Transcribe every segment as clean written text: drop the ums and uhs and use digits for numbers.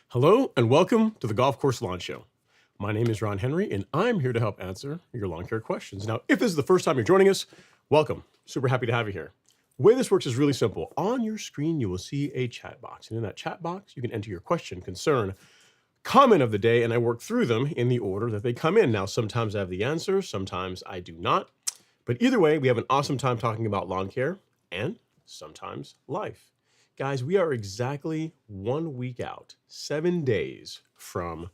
Hello and welcome to the Golf Course Lawn Show. My name is Ron Henry and I'm here to help answer your lawn care questions. Now, if this is the first time you're joining us, welcome. Super happy to have you here. The way this works is really simple. On your screen, you will see a chat box. And in that chat box, you can enter your question, concern, comment of the day, and I work through them in the order that they come in. Now, sometimes I have the answer, sometimes I do not. But either way, we have an awesome time talking about lawn care and sometimes life. Guys, we are exactly 1 week out, 7 days from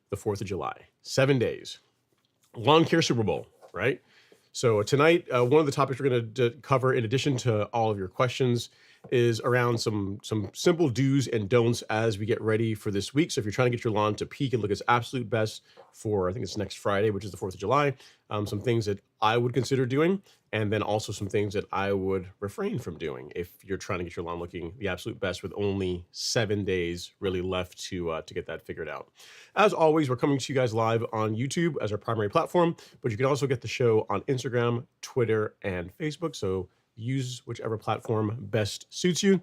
the 4th of July. 7 days. Lawn Care Super Bowl, right? So tonight, one of the topics we're going to cover, in addition to all of your questions, is around some simple do's and don'ts as we get ready for this week. So if you're trying to get your lawn to peak and look its absolute best for, I think it's next Friday, which is the 4th of July, some things that I would consider doing, and then also some things that I would refrain from doing if you're trying to get your lawn looking the absolute best with only 7 days really left to get that figured out. As always, we're coming to you guys live on YouTube as our primary platform, but you can also get the show on Instagram, Twitter, and Facebook. So use whichever platform best suits you.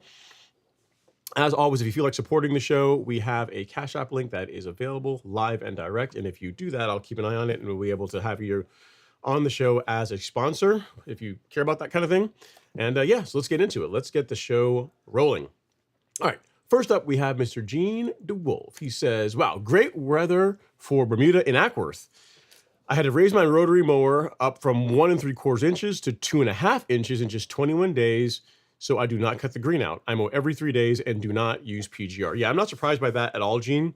As always, if you feel like supporting the show, we have a Cash App link that is available live and direct. And if you do that, I'll keep an eye on it and we'll be able to have you on the show as a sponsor if you care about that kind of thing. And yeah, so let's get into it. Let's get the show rolling. All right. First up, we have Mr. Gene DeWolf. He says, wow, great weather for Bermuda in Ackworth. I had to raise my rotary mower up from 1 3/4 inches to 2.5 inches in just 21 days. So I do not cut the green out. I mow every 3 days and do not use PGR. Yeah, I'm not surprised by that at all, Gene.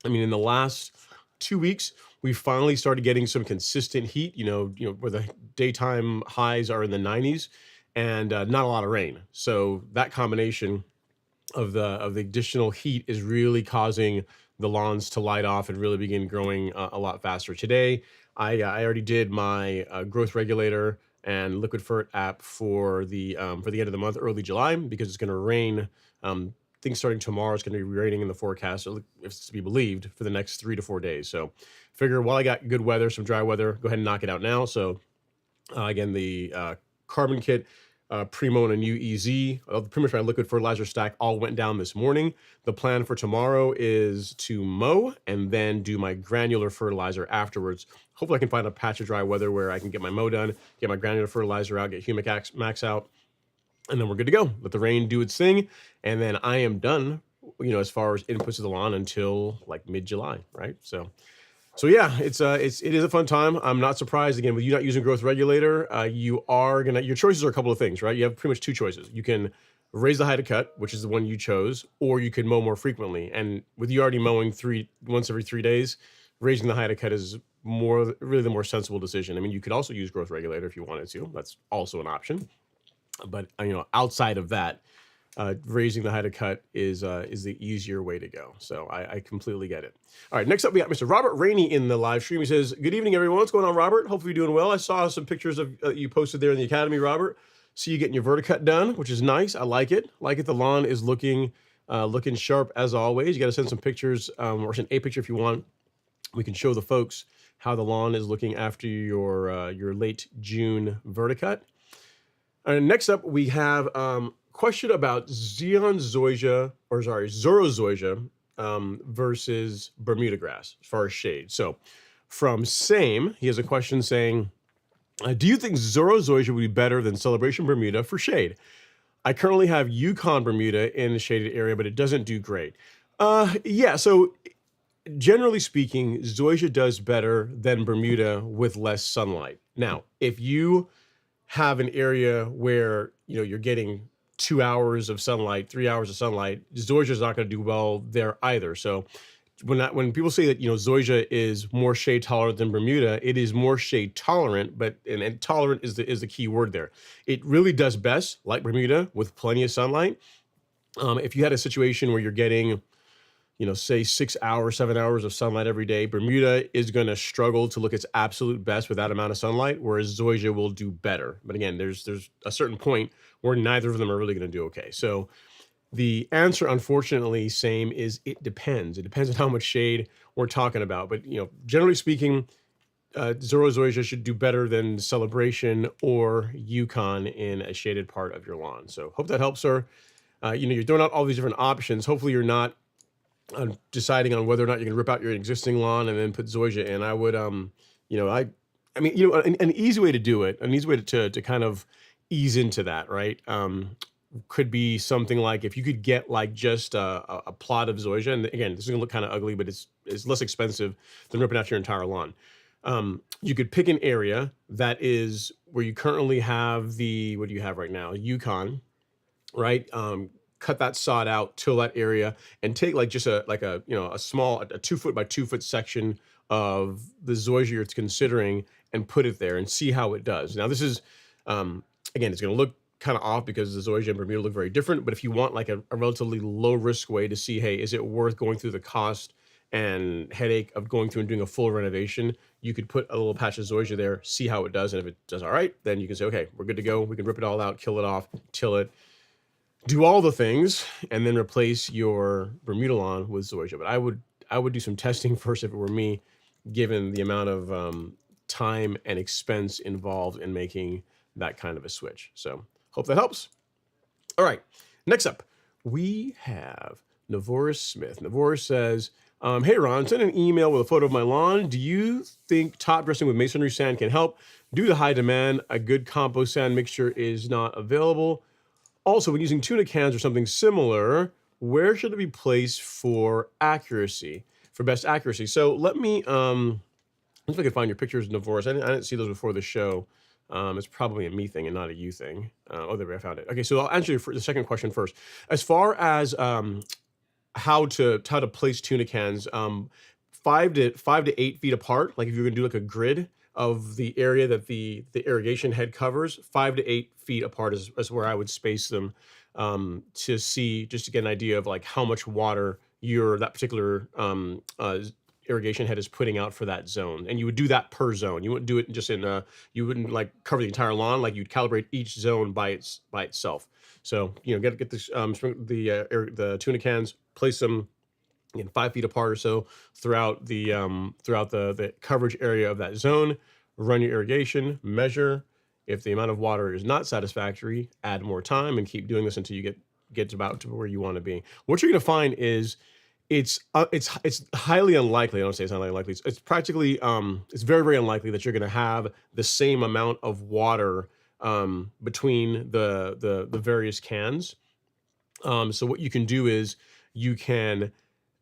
I mean, in the last 2 weeks, we finally started getting some consistent heat, you know, where the daytime highs are in the 90s and not a lot of rain. So that combination of the additional heat is really causing the lawns to light off and really begin growing a lot faster. Today, I already did my growth regulator and liquid fert app for the end of the month, early July, because it's going to rain think starting tomorrow it's going to be raining in the forecast, if it's to be believed, for the next 3 to 4 days. So figure while I got good weather, some dry weather, go ahead and knock it out now. So again, the carbon kit, Primo and a new EZ, pretty much my liquid fertilizer stack all went down this morning. The plan for tomorrow is to mow and then do my granular fertilizer afterwards. Hopefully I can find a patch of dry weather where I can get my mow done, get my granular fertilizer out, get humic max out, and then we're good to go. Let the rain do its thing, and then I am done, as far as inputs to the lawn until like mid-July, right? So yeah, it is a fun time. I'm not surprised, again, with you not using growth regulator, your choices are a couple of things, right? You have pretty much two choices. You can raise the height of cut, which is the one you chose, or you can mow more frequently. And with you already mowing once every 3 days, raising the height of cut is really the more sensible decision. I mean, you could also use growth regulator if you wanted to. That's also an option. But outside of that, raising the height of cut is the easier way to go. So I completely get it. All right, next up we got Mr. Robert Rainey in the live stream. He says, "Good evening, everyone. What's going on, Robert? Hopefully you're doing well. I saw some pictures of you posted there in the Academy, Robert. See you getting your verticut done, which is nice. I like it. The lawn is looking sharp as always. You got to send some pictures, or send a picture if you want. We can show the folks how the lawn is looking after your late June verticut. Next up, we have question about Zoysia versus Bermuda grass as far as shade. So from Same, he has a question saying, do you think Zoysia would be better than Celebration Bermuda for shade? I currently have Yukon Bermuda in the shaded area, but it doesn't do great. Yeah, so generally speaking, Zoysia does better than Bermuda with less sunlight. Now, if you have an area where you're getting 2 hours of sunlight, 3 hours of sunlight, Zoysia is not going to do well there either. So when people say that Zoysia is more shade tolerant than Bermuda, it is more shade tolerant, and tolerant is the key word there. It really does best, like Bermuda, with plenty of sunlight. If you had a situation where you're getting say 6 hours, 7 hours of sunlight every day, Bermuda is going to struggle to look its absolute best with that amount of sunlight, whereas Zoysia will do better. But again, there's a certain point where neither of them are really going to do okay. So the answer, unfortunately, Same, is it depends. It depends on how much shade we're talking about. But generally speaking, Zoysia should do better than Celebration or Yukon in a shaded part of your lawn. So hope that helps, sir. You're throwing out all these different options. Hopefully you're not deciding on whether or not you're going to rip out your existing lawn and then put Zoysia in. I would, an easy way to do it, an easy way to kind of ease into that, right? Could be something like if you could get like just a plot of Zoysia, and again, this is going to look kind of ugly, but it's less expensive than ripping out your entire lawn. You could pick an area that is where you currently have what do you have right now? Yukon, right? Cut that sod out, till that area, and take like just a small 2 foot by 2 foot section of the Zoysia you're considering and put it there and see how it does. Now this is, again, it's going to look kind of off because the Zoysia and Bermuda look very different, but if you want like a relatively low risk way to see, hey, is it worth going through the cost and headache of going through and doing a full renovation, you could put a little patch of Zoysia there, see how it does, and if it does all right, then you can say, okay, we're good to go. We can rip it all out, kill it off, till it, do all the things, and then replace your Bermuda lawn with Zoysia. But I would do some testing first if it were me, given the amount of time and expense involved in making that kind of a switch. So hope that helps. All right, next up, we have Navoris Smith. Navoris says, hey, Ron, send an email with a photo of my lawn. Do you think top dressing with masonry sand can help? Due to high demand, a good compost sand mixture is not available. Also, when using tuna cans or something similar, where should it be placed for accuracy, for best accuracy? So let me, let's see if I can find your pictures, Navoris. I didn't see those before the show. It's probably a me thing and not a you thing. Oh, there, I found it. Okay, so I'll answer the second question first. As far as how to place tuna cans, 5 to 8 feet apart. Like if you're gonna do like a grid of the area that the irrigation head covers, 5 to 8 feet apart is where I would space them, to see, just to get an idea of like how much water that particular irrigation head is putting out for that zone. And you would do that per zone. You wouldn't do it just you wouldn't like cover the entire lawn. Like you'd calibrate each zone by itself. So, get this, the tuna cans, place them 5 feet apart or so throughout the coverage area of that zone. Run your irrigation, measure. If the amount of water is not satisfactory, add more time and keep doing this until you get about to where you want to be. What you're going to find is it's highly unlikely. I don't say it's highly unlikely. It's practically it's very, very unlikely that you're going to have the same amount of water between the various cans. So what you can do is you can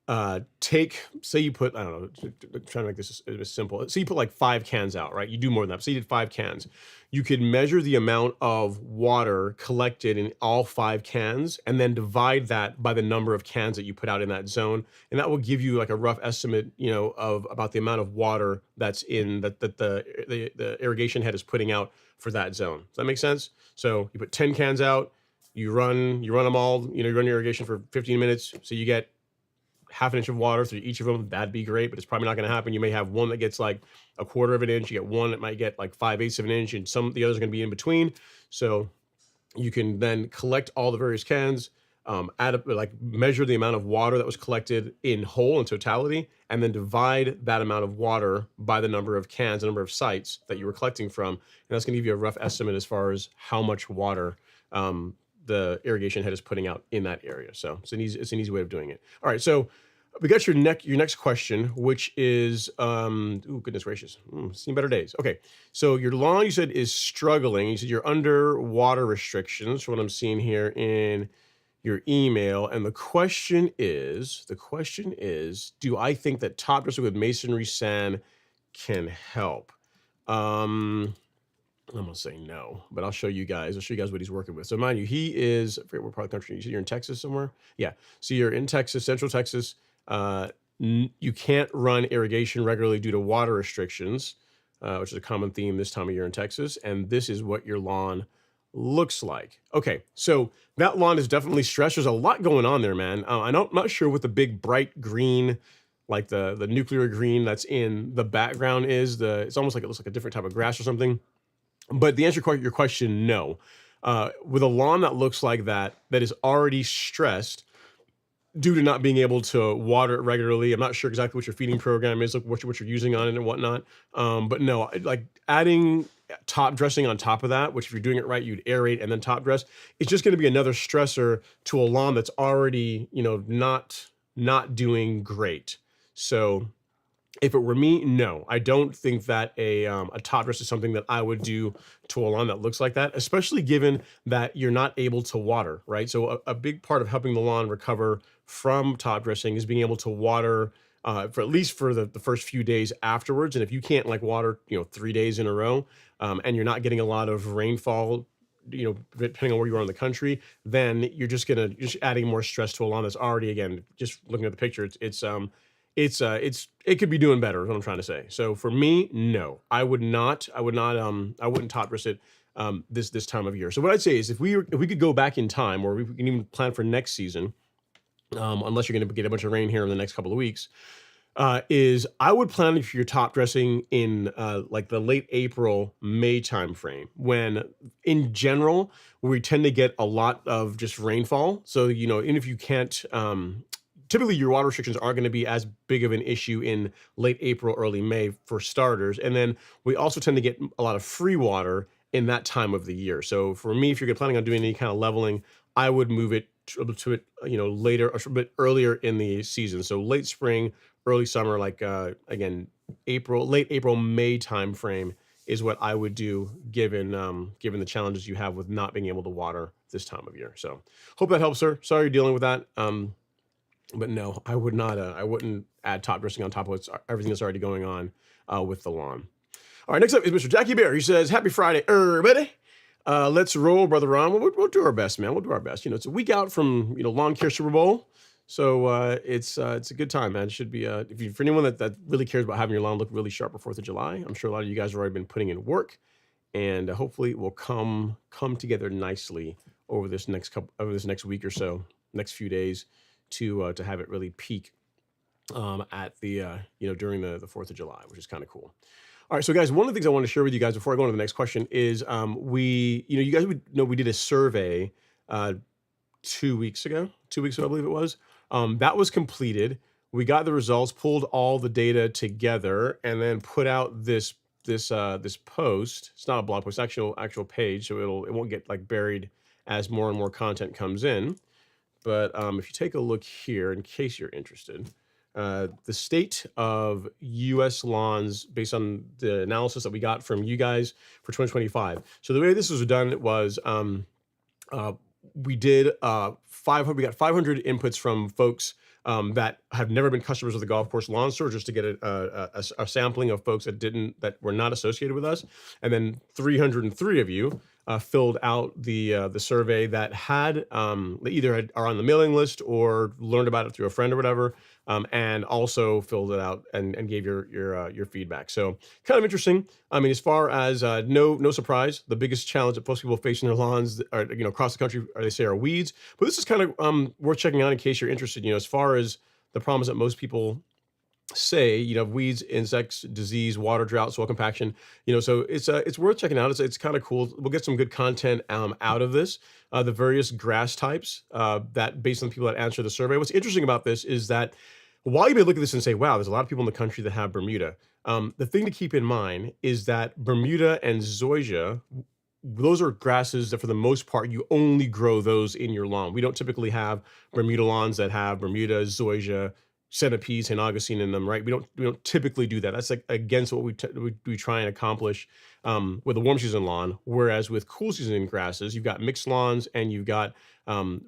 say you put, I don't know, trying to make this as simple. So you put like 5 cans out, right? You do more than that. So you did 5 cans. You could measure the amount of water collected in all 5 cans and then divide that by the number of cans that you put out in that zone. And that will give you like a rough estimate, of about the amount of water that's in that the irrigation head is putting out for that zone. Does that make sense? So you put 10 cans out, you run them all, you run your irrigation for 15 minutes. So you get half an inch of water through each of them. That'd be great, but it's probably not going to happen. You may have one that gets like a quarter of an inch. You get one that might get like 5/8 of an inch, and the others are going to be in between. So you can then collect all the various cans, measure the amount of water that was collected in whole, in totality, and then divide that amount of water by the number of cans, the number of sites that you were collecting from. And that's going to give you a rough estimate as far as how much water the irrigation head is putting out in that area. So it's an easy way of doing it. All right, so we got your next question, which is, goodness gracious, seen better days. Okay, so your lawn, you said, is struggling. You said you're under water restrictions, from what I'm seeing here in your email. And the question is, do I think that top dressing with masonry sand can help? I'm gonna say no, but I'll show you guys. What he's working with. So mind you, he is, I forget what part of the country. You said you're in Texas somewhere? Yeah. So you're in Texas, Central Texas. You can't irrigation irrigation regularly due to water restrictions, which is a common theme this time of year in Texas. And this is what your lawn looks like. Okay, so that lawn is definitely stressed. There's a lot going on there, man. I'm not sure what the big bright green, like the nuclear green that's in the background is. It's almost like it looks like a different type of grass or something. But the answer to your question, no. With a lawn that looks like that is already stressed due to not being able to water it regularly. I'm not sure exactly what your feeding program is, like what you're using on it and whatnot. But no, like adding top dressing on top of that, which if you're doing it right, you'd aerate and then top dress. It's just going to be another stressor to a lawn that's already, not doing great. So if it were me, no, I don't think that a top dress is something that I would do to a lawn that looks like that, especially given that you're not able to water, right? So a big part of helping the lawn recover from top dressing is being able to water for at least for the first few days afterwards. And if you can't like water, 3 days in a row, and you're not getting a lot of rainfall, depending on where you are in the country, then you're just adding more stress to a lawn that's already, again, just looking at the picture, it could be doing better, is what I'm trying to say. So for me, no, I wouldn't top dress it this time of year. So what I'd say is if we could go back in time, or we can even plan for next season, unless you're going to get a bunch of rain here in the next couple of weeks, is I would plan for your top dressing in like the late April, May timeframe, when in general we tend to get a lot of just rainfall. So, even if you can't, typically your water restrictions aren't going to be as big of an issue in late April, early May for starters. And then we also tend to get a lot of free water in that time of the year. So for me, if you're planning on doing any kind of leveling, I would move it to it, later or a bit earlier in the season. So late spring, early summer, like again, late April, May timeframe is what I would do given the challenges you have with not being able to water this time of year. So hope that helps, sir. Sorry you're dealing with that. But no, I would not. I wouldn't add top dressing on top of everything that's already going on with the lawn. All right, next up is Mr. Jackie Bear. He says, "Happy Friday, everybody. Let's roll, brother Ron. We'll do our best, man. We'll do our best. It's a week out from Lawn Care Super Bowl, so it's a good time, man. It should be for anyone that really cares about having your lawn look really sharp for 4th of July. I'm sure a lot of you guys have already been putting in work, and hopefully it will come together nicely over this next week or so, next few days, to have it really peak at the during the 4th of July, which is kind of cool. All right, so guys, one of the things I want to share with you guys before I go on to the next question is you guys would know we did a survey uh, 2 weeks ago, I believe it was. That was completed. We got the results, pulled all the data together, and then put out this post. It's not a blog post, actual page, so it won't get like buried as more and more content comes in. But if you take a look here, in case you're interested, the state of U.S. lawns based on the analysis that we got from you guys for 2025. So the way this was done was we did 500. We got 500 inputs from folks that have never been customers of the golf course lawn store, just to get a sampling of folks that were not associated with us, and then 303 of you filled out the survey that had that either are on the mailing list or learned about it through a friend or whatever, and also filled it out and gave your feedback. So kind of interesting. I mean, as far as no surprise, the biggest challenge that most people face in their lawns are, across the country, they say, are weeds. But this is kind of worth checking out in case you're interested. As far as the problems that most people say, weeds, insects, disease, water, drought, soil compaction, so it's worth checking out. It's kind of cool. We'll get some good content out of this. The various grass types that, based on the people that answer the survey. What's interesting about this is that while you may look at this and say, wow, there's a lot of people in the country that have Bermuda, the thing to keep in mind is that Bermuda and Zoysia, those are grasses that for the most part, you only grow those in your lawn. We don't typically have Bermuda lawns that have Bermuda, Zoysia, centipedes, and Augustine in them, right? We don't typically do that. That's like against what we try and accomplish with a warm season lawn. Whereas with cool season grasses, you've got mixed lawns and you've got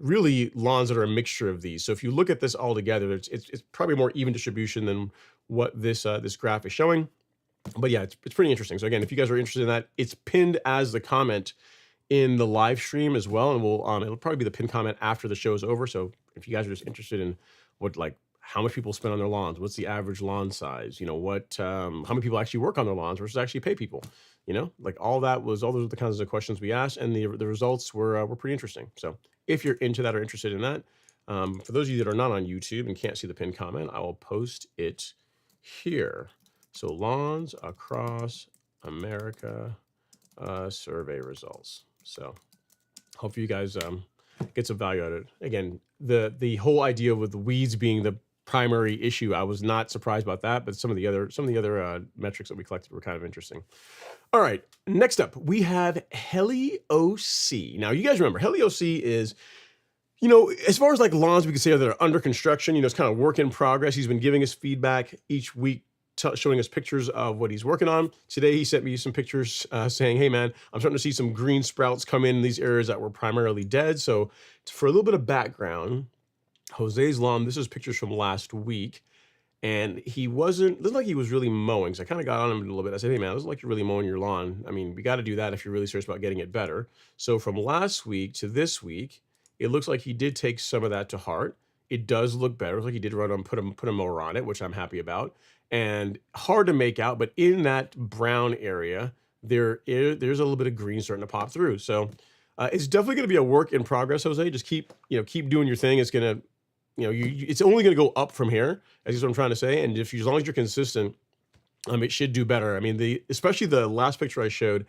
really lawns that are a mixture of these. So if you look at this all together, it's probably more even distribution than what this graph is showing. But yeah, it's pretty interesting. So again, if you guys are interested in that, it's pinned as the comment in the live stream as well, and it'll probably be the pinned comment after the show is over. So if you guys are just interested in how much people spend on their lawns, what's the average lawn size, how many people actually work on their lawns versus actually pay people, all those are the kinds of questions we asked, and the results were pretty interesting. So if you're into that or interested in that, for those of you that are not on YouTube and can't see the pinned comment, I will post it here. So lawns across America survey results. So hopefully you guys get some value out of it. Again, the whole idea with the weeds being the primary issue, I was not surprised about that, but some of the other metrics that we collected were kind of interesting. All right, next up we have HeliOC. Now you guys remember HeliOC is, as far as like lawns we could say that are under construction, it's kind of work in progress. He's been giving us feedback each week, showing us pictures of what he's working on. Today he sent me some pictures saying, hey man, I'm starting to see some green sprouts come in these areas that were primarily dead. So for a little bit of background, Jose's lawn, this is pictures from last week, and looked like he was really mowing. So I kind of got on him a little bit. I said, hey man, it doesn't look like you're really mowing your lawn. I mean, we got to do that if you're really serious about getting it better. So from last week to this week, it looks like he did take some of that to heart. It does look better. It looks like he did put a mower on it, which I'm happy about. And hard to make out, but in that brown area, there's a little bit of green starting to pop through. So it's definitely going to be a work in progress, Jose. Just keep doing your thing. It's going to, it's only going to go up from here. That's what I'm trying to say. And as long as you're consistent, it should do better. I mean, especially the last picture I showed,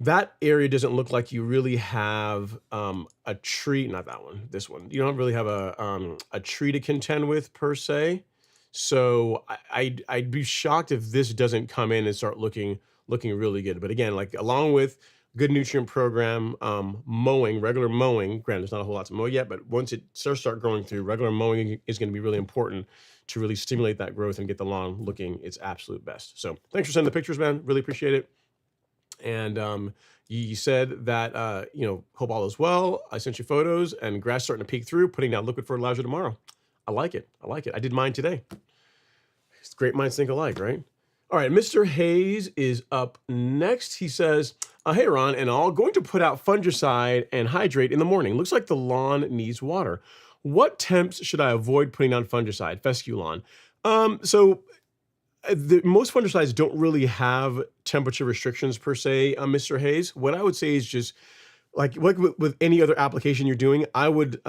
that area doesn't look like you really have a tree. Not that one. This one. You don't really have a tree to contend with per se. So I'd be shocked if this doesn't come in and start looking really good. But again, like along with good nutrient program, regular mowing, granted, there's not a whole lot to mow yet, but once it start growing through, regular mowing is going to be really important to really stimulate that growth and get the lawn looking its absolute best. So thanks for sending the pictures, man. Really appreciate it. And you said that, hope all is well. I sent you photos and grass starting to peek through, putting down liquid fertilizer tomorrow. I like it. I did mine today. It's great minds think alike, right? All right, Mr. Hayes is up next. He says, hey, Ron and all, going to put out fungicide and hydrate in the morning. Looks like the lawn needs water. What temps should I avoid putting on fungicide, fescue lawn? Most fungicides don't really have temperature restrictions per se, Mr. Hayes. What I would say is just like with any other application you're doing, I would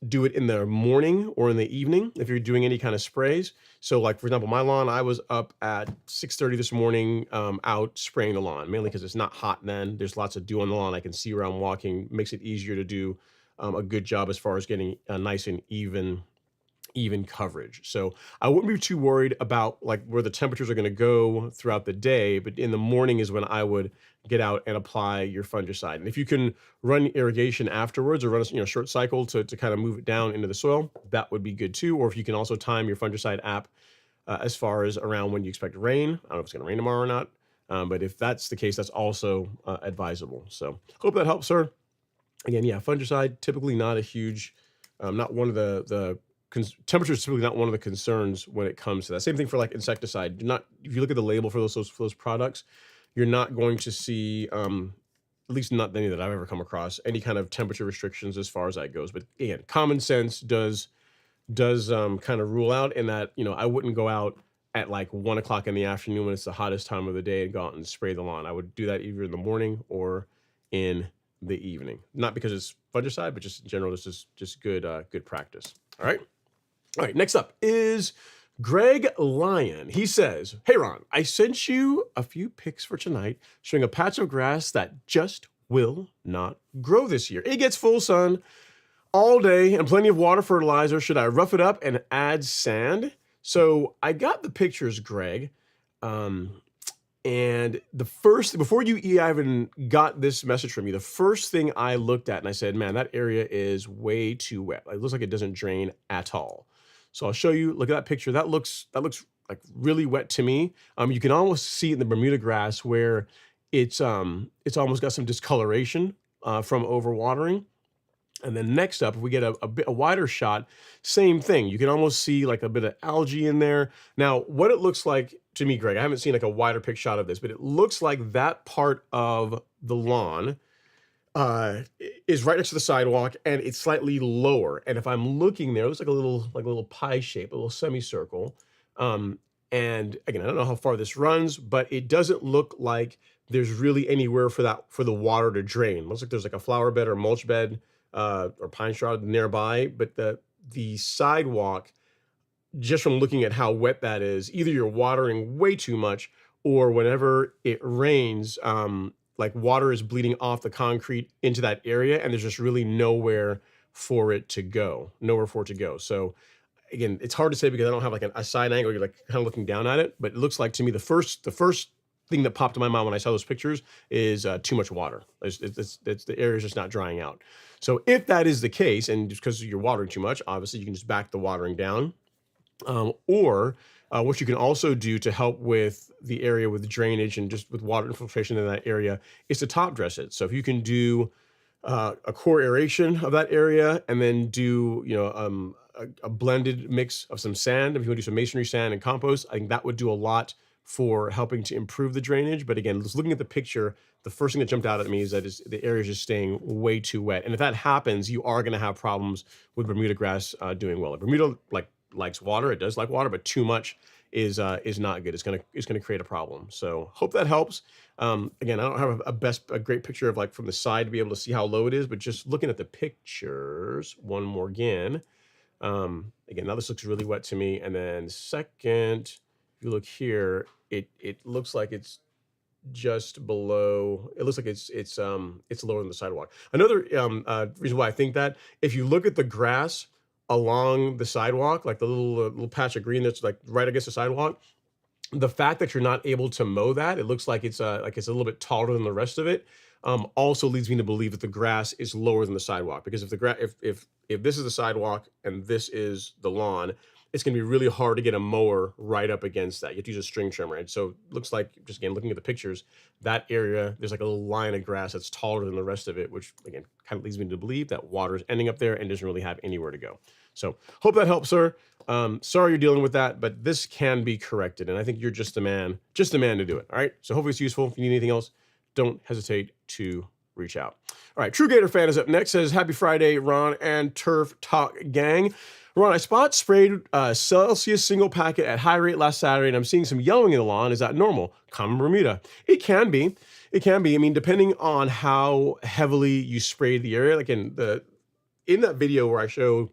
do it in the morning or in the evening if you're doing any kind of sprays. So like, for example, my lawn, I was up at 6:30 this morning out spraying the lawn, mainly because it's not hot then. There's lots of dew on the lawn. I can see where I'm walking, makes it easier to do a good job as far as getting a nice and even coverage. So I wouldn't be too worried about like where the temperatures are going to go throughout the day, but in the morning is when I would get out and apply your fungicide. And if you can run irrigation afterwards or run a short cycle to kind of move it down into the soil, that would be good too. Or if you can also time your fungicide app as far as around when you expect rain. I don't know if it's going to rain tomorrow or not, but if that's the case, that's also advisable. So hope that helps, sir. Again, yeah, fungicide, typically not a huge, not one of the temperature is typically not one of the concerns when it comes to that. Same thing for like insecticide. If you look at the label for those products, you're not going to see, at least not any that I've ever come across, any kind of temperature restrictions as far as that goes. But again, common sense does kind of rule out in that, I wouldn't go out at like 1 o'clock in the afternoon when it's the hottest time of the day and go out and spray the lawn. I would do that either in the morning or in the evening. Not because it's fungicide, but just in general, this is just good practice. All right. All right, next up is Greg Lyon. He says, hey, Ron, I sent you a few pics for tonight showing a patch of grass that just will not grow this year. It gets full sun all day and plenty of water fertilizer. Should I rough it up and add sand? So I got the pictures, Greg. And before you even got this message from me, the first thing I looked at and I said, man, that area is way too wet. It looks like it doesn't drain at all. So I'll show you, look at that picture. That looks like really wet to me. You can almost see in the Bermuda grass where it's almost got some discoloration from overwatering. And then next up, if we get a wider shot, same thing. You can almost see like a bit of algae in there. Now, what it looks like to me, Greg, I haven't seen like a wider pic shot of this, but it looks like that part of the lawn is right next to the sidewalk and it's slightly lower. And if I'm looking there, it looks like a little pie shape, a little semicircle. And again, I don't know how far this runs, but it doesn't look like there's really anywhere for the water to drain. It looks like there's like a flower bed or mulch bed or pine straw nearby, but the sidewalk, just from looking at how wet that is, either you're watering way too much or whenever it rains, like water is bleeding off the concrete into that area and there's just really nowhere for it to go. So again, it's hard to say because I don't have like a side angle. You're like kind of looking down at it, but it looks like to me the first thing that popped in my mind when I saw those pictures is too much water. The area is just not drying out. So if that is the case, and just because you're watering too much, obviously you can just back the watering down. Or what you can also do to help with the area with drainage and just with water infiltration in that area is to top dress it. So if you can do a core aeration of that area and then do a blended mix of some sand, if you want to do some masonry sand and compost, I think that would do a lot for helping to improve the drainage. But again, just looking at the picture, the first thing that jumped out at me is that the area is just staying way too wet. And if that happens, you are going to have problems with Bermuda grass doing well. Bermuda likes water. It does like water, but too much is not good. It's gonna create a problem. So hope that helps. Again, I don't have a great picture of like from the side to be able to see how low it is, but just looking at the pictures one more again. Again, now this looks really wet to me. And then second, if you look here, it looks like it's just below. It looks like it's lower than the sidewalk. Another reason why I think that, if you look at the grass along the sidewalk, like the little patch of green that's like right against the sidewalk, the fact that you're not able to mow that, it looks like it's a little bit taller than the rest of it, also leads me to believe that the grass is lower than the sidewalk. Because if this is the sidewalk and this is the lawn, it's going to be really hard to get a mower right up against that. You have to use a string trimmer. And so it looks like, just again, looking at the pictures, that area, there's like a little line of grass that's taller than the rest of it, which again, kind of leads me to believe that water is ending up there and doesn't really have anywhere to go. So hope that helps, sir. Sorry you're dealing with that, but this can be corrected. And I think you're just the man to do it. All right. So hopefully it's useful. If you need anything else, don't hesitate to reach out. All right. True Gator Fan is up next. Says, happy Friday, Ron and Turf Talk gang. Ron, I spot sprayed Celsius single packet at high rate last Saturday, and I'm seeing some yellowing in the lawn. Is that normal? Common Bermuda. It can be. It can be. I mean, depending on how heavily you spray the area, like in that video where I show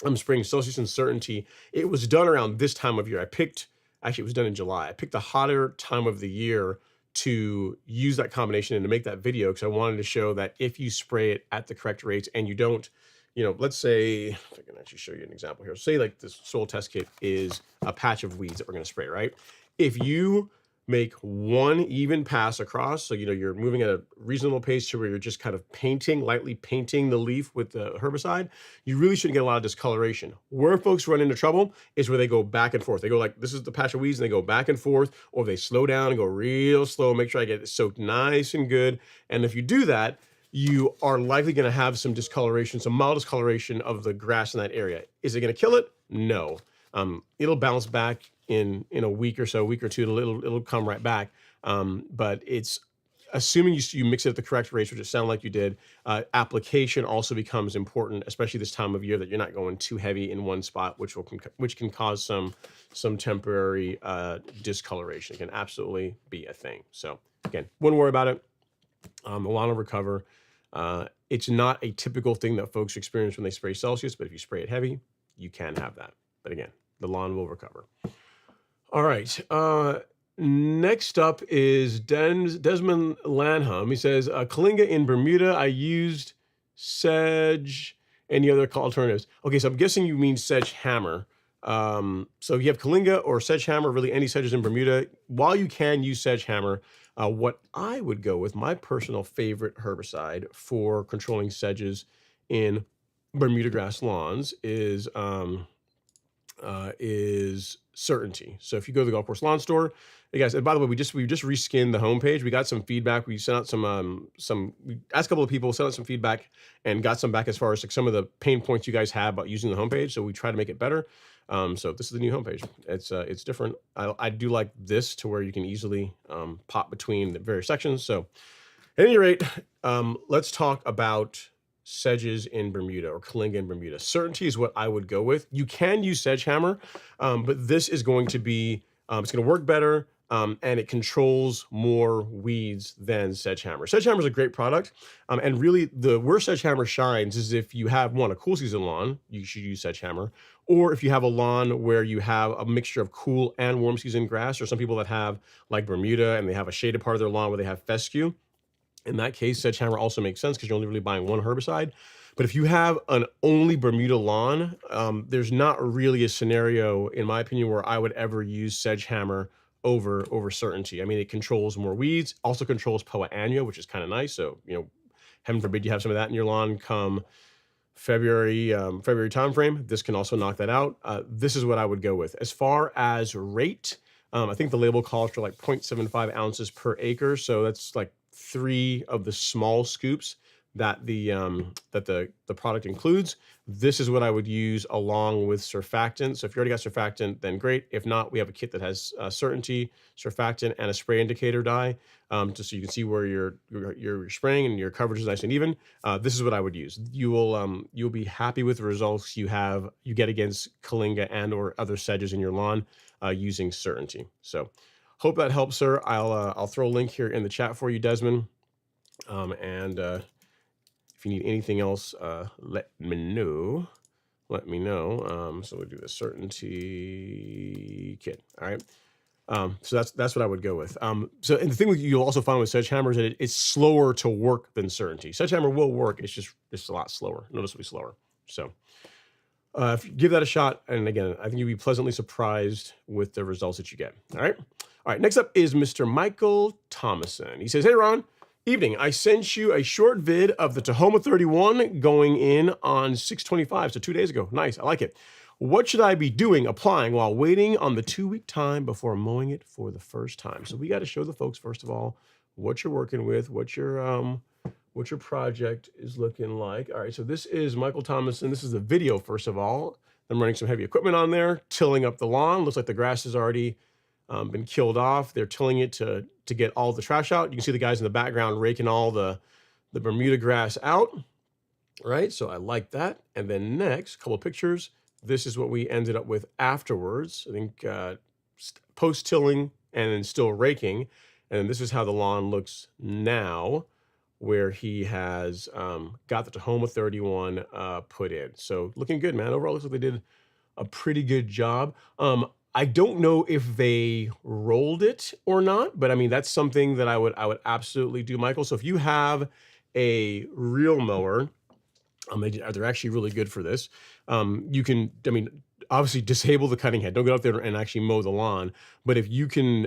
I'm spraying Celsius and Certainty, it was done around this time of year. Actually, it was done in July. I picked the hotter time of the year to use that combination and to make that video because I wanted to show that if you spray it at the correct rates and you don't, let's say, if I can actually show you an example here. Say like this soil test kit is a patch of weeds that we're going to spray, right? If you make one even pass across, so you're moving at a reasonable pace to where you're just kind of lightly painting the leaf with the herbicide, you really shouldn't get a lot of discoloration. Where folks run into trouble is where they go back and forth. They go like, this is the patch of weeds, and they go back and forth, or they slow down and go real slow, make sure I get it soaked nice and good. And if you do that, you are likely going to have some discoloration, some mild discoloration of the grass in that area. Is it going to kill it? No. It'll bounce back in a week or so, a week or two, it'll come right back. But it's assuming you mix it at the correct rates, which it sounded like you did. Application also becomes important, especially this time of year, that you're not going too heavy in one spot, which can cause some temporary discoloration. It can absolutely be a thing. So again, wouldn't worry about it. The lawn will recover. It's not a typical thing that folks experience when they spray Celsius, but if you spray it heavy, you can have that. But again, the lawn will recover. All right. Next up is Desmond Lanham. He says, Kalinga in Bermuda. I used Sedge. Any other alternatives? Okay, so I'm guessing you mean Sedge Hammer. So you have Kalinga or Sedge Hammer, really any sedges in Bermuda. While you can use Sedge Hammer, what I would go with, my personal favorite herbicide for controlling sedges in Bermuda grass lawns is Certainty. So if you go to the Golf Course Lawn Store, hey guys, and by the way, we just reskinned the homepage. We got some feedback. We sent out we asked a couple of people, sent out some feedback, and got some back as far as like some of the pain points you guys have about using the homepage. So we try to make it better. So this is the new homepage. It's different. I do like this to where you can easily pop between the various sections. So at any rate, let's talk about sedges in Bermuda or Kalinga in Bermuda. Certainty is what I would go with. You can use Sedge Hammer, but this is going to be, it's going to work better, and it controls more weeds than Sedge Hammer. Sedge Hammer is a great product, and really where Sedge Hammer shines is if you have a cool season lawn, you should use Sedge Hammer, or if you have a lawn where you have a mixture of cool and warm season grass, or some people that have like Bermuda and they have a shaded part of their lawn where they have fescue. In that case, Sedge Hammer also makes sense because you're only really buying one herbicide. But if you have an only Bermuda lawn, there's not really a scenario, in my opinion, where I would ever use Sedge Hammer over Certainty. I mean, it controls more weeds, also controls Poa annua, which is kind of nice. So, heaven forbid you have some of that in your lawn come February timeframe. This can also knock that out. This is what I would go with. As far as rate, I think the label calls for like 0.75 ounces per acre. So that's like 3 of the small scoops that the product includes. This is what I would use along with surfactant. So if you already got surfactant, then great. If not, we have a kit that has Certainty, surfactant, and a spray indicator dye, just so you can see where you're spraying and your coverage is nice and even. This is what I would use. You'll be happy with the results you get against Kalinga and or other sedges in your lawn using Certainty. So hope that helps, sir. I'll throw a link here in the chat for you, Desmond. And if you need anything else, let me know. So we'll do the Certainty kit. All right. So that's what I would go with. So and the thing you'll also find with Sedge Hammer is that it's slower to work than Certainty. Sedge Hammer will work. It's just a lot slower, noticeably slower. So if you give that a shot, and again, I think you'll be pleasantly surprised with the results that you get. All right. All right. Next up is Mr. Michael Thomason. He says, "Hey, Ron. Evening. I sent you a short vid of the Tahoma 31 going in on 6/25, so 2 days ago. Nice. I like it. What should I be applying while waiting on the 2-week time before mowing it for the first time?" So we got to show the folks, first of all, what you're working with, what your project is looking like. All right, so this is Michael Thomason. This is the video, first of all. I'm running some heavy equipment on there, tilling up the lawn. Looks like the grass has already been killed off. They're tilling it to get all the trash out. You can see the guys in the background raking all the Bermuda grass out. Right, so I like that. And then next, couple of pictures. This is what we ended up with afterwards. I think post-tilling and then still raking. And this is how the lawn looks now, where he has got the Tahoma 31 put in. So looking good, man. Overall, looks like they did a pretty good job. I don't know if they rolled it or not, but I mean, that's something that I would absolutely do, Michael. So if you have a reel mower, they're actually really good for this. You can, I mean, obviously disable the cutting head. Don't go out there and actually mow the lawn. But if you can,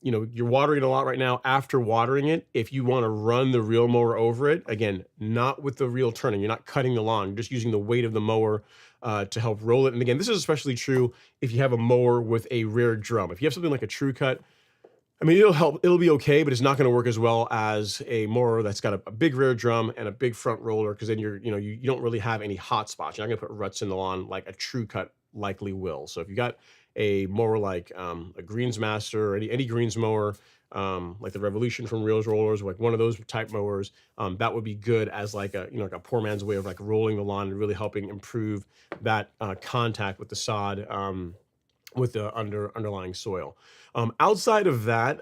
you know, you're watering it a lot right now. After watering it, if you want to run the reel mower over it, again, not with the reel turning, you're not cutting the lawn, you're just using the weight of the mower to help roll it. And again, this is especially true if you have a mower with a rear drum. If you have something like a True Cut, I mean, it'll help, it'll be okay, but it's not going to work as well as a mower that's got a big rear drum and a big front roller, because then you're, you know, you don't really have any hot spots. You're not going to put ruts in the lawn like a True Cut likely will. So if you got a mower like a Greensmaster or any greens mower, like the Revolution from Reels Rollers, like one of those type mowers, that would be good as like a, you know, like a poor man's way of like rolling the lawn and really helping improve that contact with the sod, with the underlying soil. Outside of that,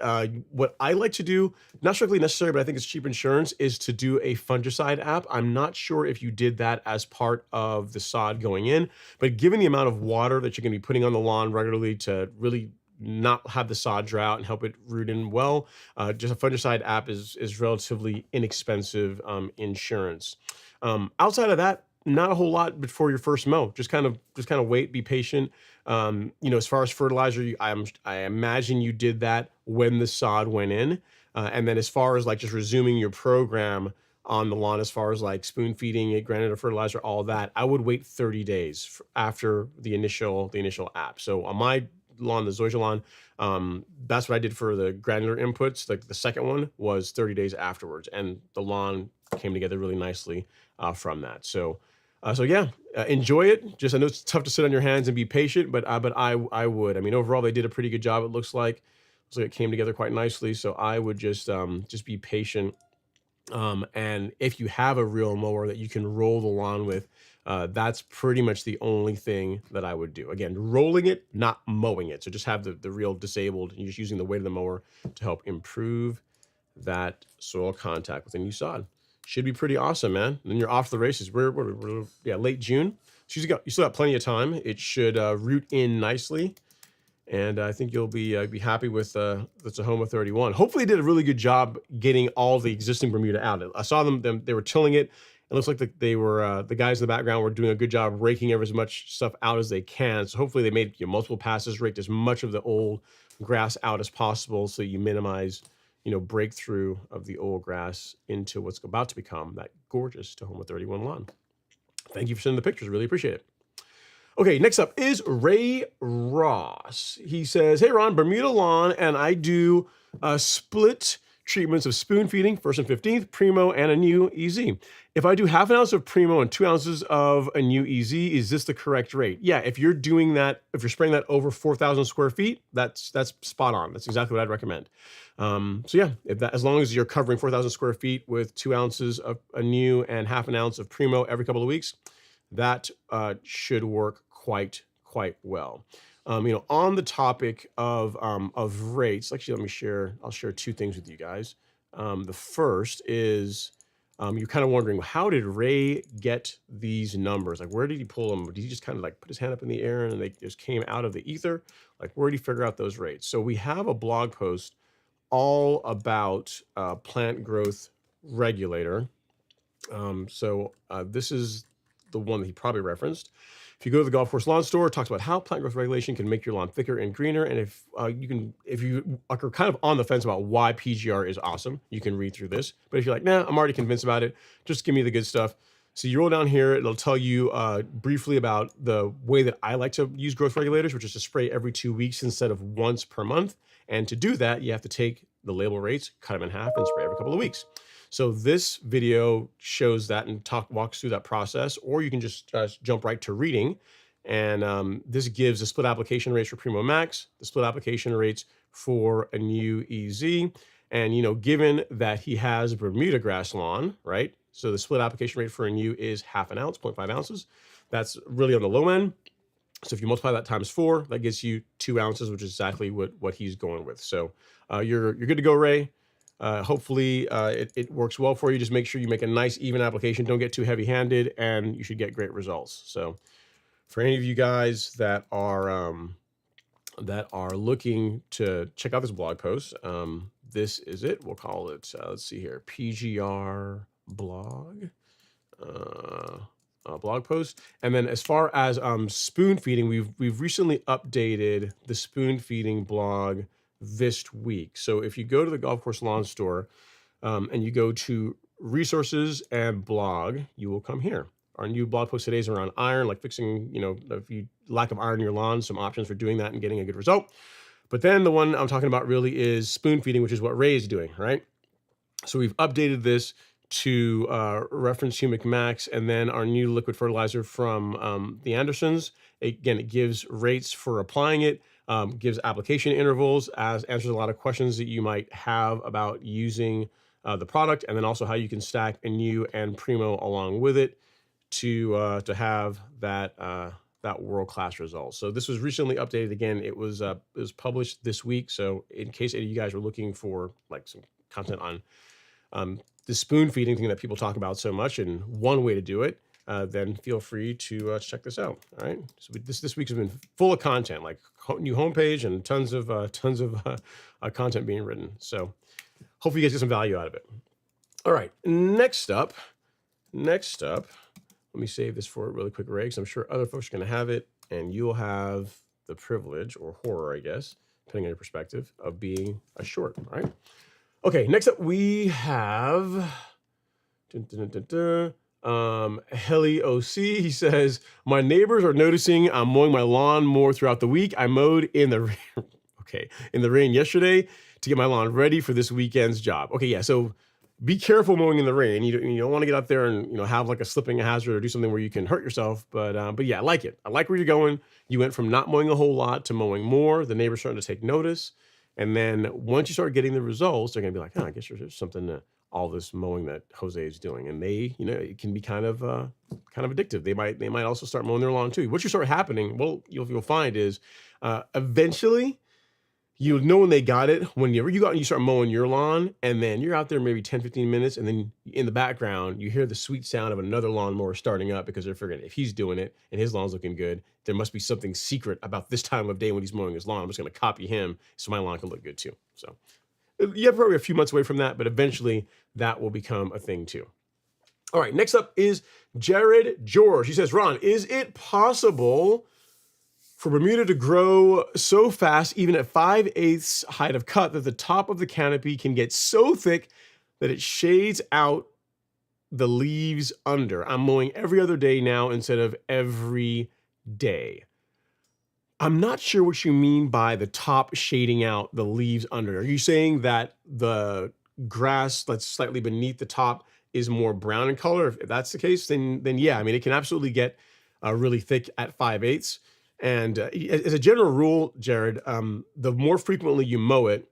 what I like to do, not strictly necessary, but I think it's cheap insurance, is to do a fungicide app. I'm not sure if you did that as part of the sod going in, but given the amount of water that you're going to be putting on the lawn regularly to really not have the sod drought and help it root in well, just a fungicide app is relatively inexpensive insurance. Outside of that, not a whole lot before your first mow. Just kind of wait, be patient. You know, as far as fertilizer, I imagine you did that when the sod went in. And then as far as like just resuming your program on the lawn, as far as like spoon feeding it, granular fertilizer, all that, I would wait 30 days after the initial app. So on my lawn, the Zoysia lawn, that's what I did for the granular inputs. Like the second one was 30 days afterwards, and the lawn came together really nicely from that. So yeah, enjoy it. Just, I know it's tough to sit on your hands and be patient, but I would. I mean, overall, they did a pretty good job. It looks like it came together quite nicely. So I would just be patient. And if you have a reel mower that you can roll the lawn with, that's pretty much the only thing that I would do. Again, rolling it, not mowing it. So just have the reel disabled, and you're just using the weight of the mower to help improve that soil contact with the new sod. Should be pretty awesome, man. And then you're off the races. We're late June. So you still got plenty of time. It should root in nicely, and I think you'll be happy with the Tahoma 31. Hopefully, they did a really good job getting all the existing Bermuda out. I saw them they were tilling it. It looks like they were the guys in the background were doing a good job raking as much stuff out as they can. So hopefully, they made multiple passes, raked as much of the old grass out as possible, so you minimize breakthrough of the old grass into what's about to become that gorgeous Tahoma 31 lawn. Thank you for sending the pictures. Really appreciate it. Okay, next up is Ray Ross. He says, hey, Ron, Bermuda lawn, and I do split treatments of spoon feeding, 1st and 15th, Primo, and a new EZ. If I do half an ounce of Primo and 2 ounces of a new EZ, is this the correct rate? Yeah, if you're doing that, if you're spraying that over 4,000 square feet, that's spot on. That's exactly what I'd recommend. So yeah, as long as you're covering 4,000 square feet with 2 ounces of a new and half an ounce of Primo every couple of weeks, that should work quite well. On the topic of rates, actually, I'll share two things with you guys. The first is, you're kind of wondering, how did Ray get these numbers? Like, where did he pull them? Did he just kind of like put his hand up in the air and they just came out of the ether? Like, where did he figure out those rates? So we have a blog post all about plant growth regulator. This is the one that he probably referenced. If you go to the Golf Course Lawn Store, it talks about how plant growth regulation can make your lawn thicker and greener. And if you are kind of on the fence about why PGR is awesome, you can read through this. But if you're like, nah, I'm already convinced about it, just give me the good stuff. So you roll down here, it'll tell you briefly about the way that I like to use growth regulators, which is to spray every 2 weeks instead of once per month. And to do that, you have to take the label rates, cut them in half, and spray every couple of weeks. So this video shows that and walks through that process, or you can just jump right to reading. And this gives the split application rates for Primo Max, the split application rates for a new EZ. And, given that he has Bermuda grass lawn, right? So the split application rate for a new is half an ounce, 0.5 ounces. That's really on the low end. So if you multiply that times 4, that gets you 2 ounces, which is exactly what he's going with. So you're good to go, Ray. Hopefully it works well for you. Just make sure you make a nice even application. Don't get too heavy-handed, and you should get great results. So for any of you guys that are looking to check out this blog post, this is it. We'll call it, let's see here, PGR blog. Blog post. And then as far as spoon feeding, we've recently updated the spoon feeding blog this week. So if you go to the Golf Course Lawn Store and you go to resources and blog, you will come here. Our new blog post today is around iron, like fixing, if you lack of iron in your lawn, some options for doing that and getting a good result. But then the one I'm talking about really is spoon feeding, which is what Ray is doing, right? So we've updated this to reference Humic Max, and then our new liquid fertilizer from the Andersons. Again, it gives rates for applying it, gives application intervals, answers a lot of questions that you might have about using the product, and then also how you can stack a new and primo along with it to have that world-class result. So this was recently updated. Again, it was published this week. So in case any of you guys were looking for like some content on the spoon feeding thing that people talk about so much, and one way to do it, then feel free to check this out. All right. So this week's been full of content, like new homepage and tons of content being written. So hopefully you guys get some value out of it. All right. Next up, let me save this for a really quick, Ray, because I'm sure other folks are going to have it, and you'll have the privilege or horror, I guess, depending on your perspective, of being a short. All right. Okay, next up we have Heli OC. He says, my neighbors are noticing I'm mowing my lawn more throughout the week. I mowed in the rain yesterday to get my lawn ready for this weekend's job. Okay, yeah, so be careful mowing in the rain. You don't want to get out there and have like a slipping hazard or do something where you can hurt yourself. But yeah, I like it. I like where you're going. You went from not mowing a whole lot to mowing more. The neighbors starting to take notice. And then once you start getting the results, they're going to be like, I guess there's something to all this mowing that Jose is doing. And they, it can be kind of addictive. They might also start mowing their lawn too. What you start happening, well, you'll find is eventually you'll know when they got it, whenever you go out and you start mowing your lawn, and then you're out there maybe 10, 15 minutes, and then in the background, you hear the sweet sound of another lawnmower starting up because they're figuring if he's doing it and his lawn's looking good, there must be something secret about this time of day when he's mowing his lawn. I'm just going to copy him so my lawn can look good too. So you have probably a few months away from that, but eventually that will become a thing too. All right, next up is Jared George. He says, Ron, is it possible for Bermuda to grow so fast, even at 5/8 height of cut, that the top of the canopy can get so thick that it shades out the leaves under? I'm mowing every other day now instead of every day. I'm not sure what you mean by the top shading out the leaves under. Are you saying that the grass that's slightly beneath the top is more brown in color? If that's the case, then yeah, I mean, it can absolutely get really thick at 5/8. And as a general rule, Jared, the more frequently you mow it,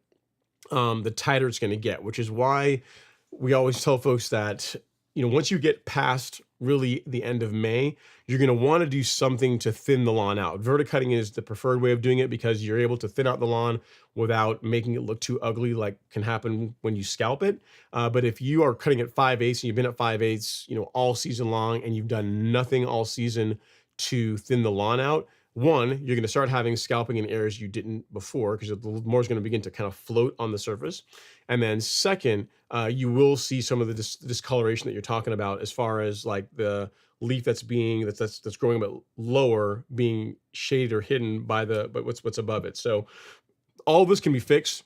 the tighter it's going to get, which is why we always tell folks that, once you get past really the end of May, you're going to want to do something to thin the lawn out. Verticutting is the preferred way of doing it because you're able to thin out the lawn without making it look too ugly, like can happen when you scalp it. But if you are cutting at 5/8 and you've been at 5/8, all season long, and you've done nothing all season to thin the lawn out, one, you're going to start having scalping in areas you didn't before because the more is going to begin to kind of float on the surface. And then second, you will see some of the discoloration that you're talking about as far as like the leaf that's growing a bit lower being shaded or hidden by what's above it. So all of this can be fixed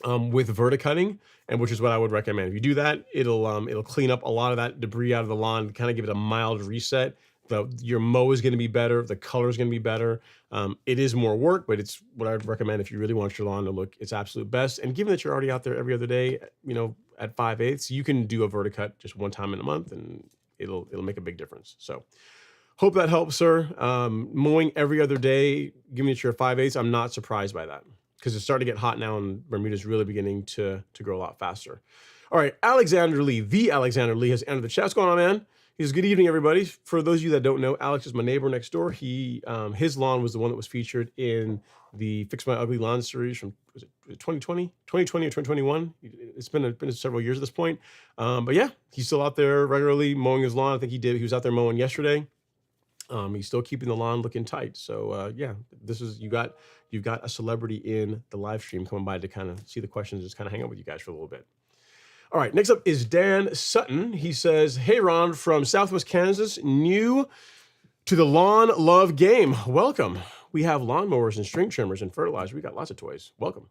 with verticutting, and which is what I would recommend. If you do that, it'll clean up a lot of that debris out of the lawn, kind of give it a mild reset. Your mow is going to be better. The color is going to be better. It is more work, but it's what I'd recommend if you really want your lawn to look its absolute best. And given that you're already out there every other day, at 5/8, you can do a verticut just one time in a month, and it'll make a big difference. So hope that helps, sir. Mowing every other day, given that you're at 5/8, I'm not surprised by that because it's starting to get hot now, and Bermuda's really beginning to grow a lot faster. All right, Alexander Lee, the Alexander Lee has entered the chat. What's going on, man? He says, good evening, everybody. For those of you that don't know, Alex is my neighbor next door. His lawn was the one that was featured in the Fix My Ugly Lawn series from, was it 2020 or 2021? It's been several years at this point. But yeah, he's still out there regularly mowing his lawn. I think he was out there mowing yesterday. He's still keeping the lawn looking tight. So yeah, you've got a celebrity in the live stream coming by to kind of see the questions, just kind of hang out with you guys for a little bit. All right, next up is Dan Sutton. He says, hey, Ron, from Southwest Kansas, new to the lawn love game. Welcome. We have lawnmowers and string trimmers and fertilizer. We got lots of toys. Welcome.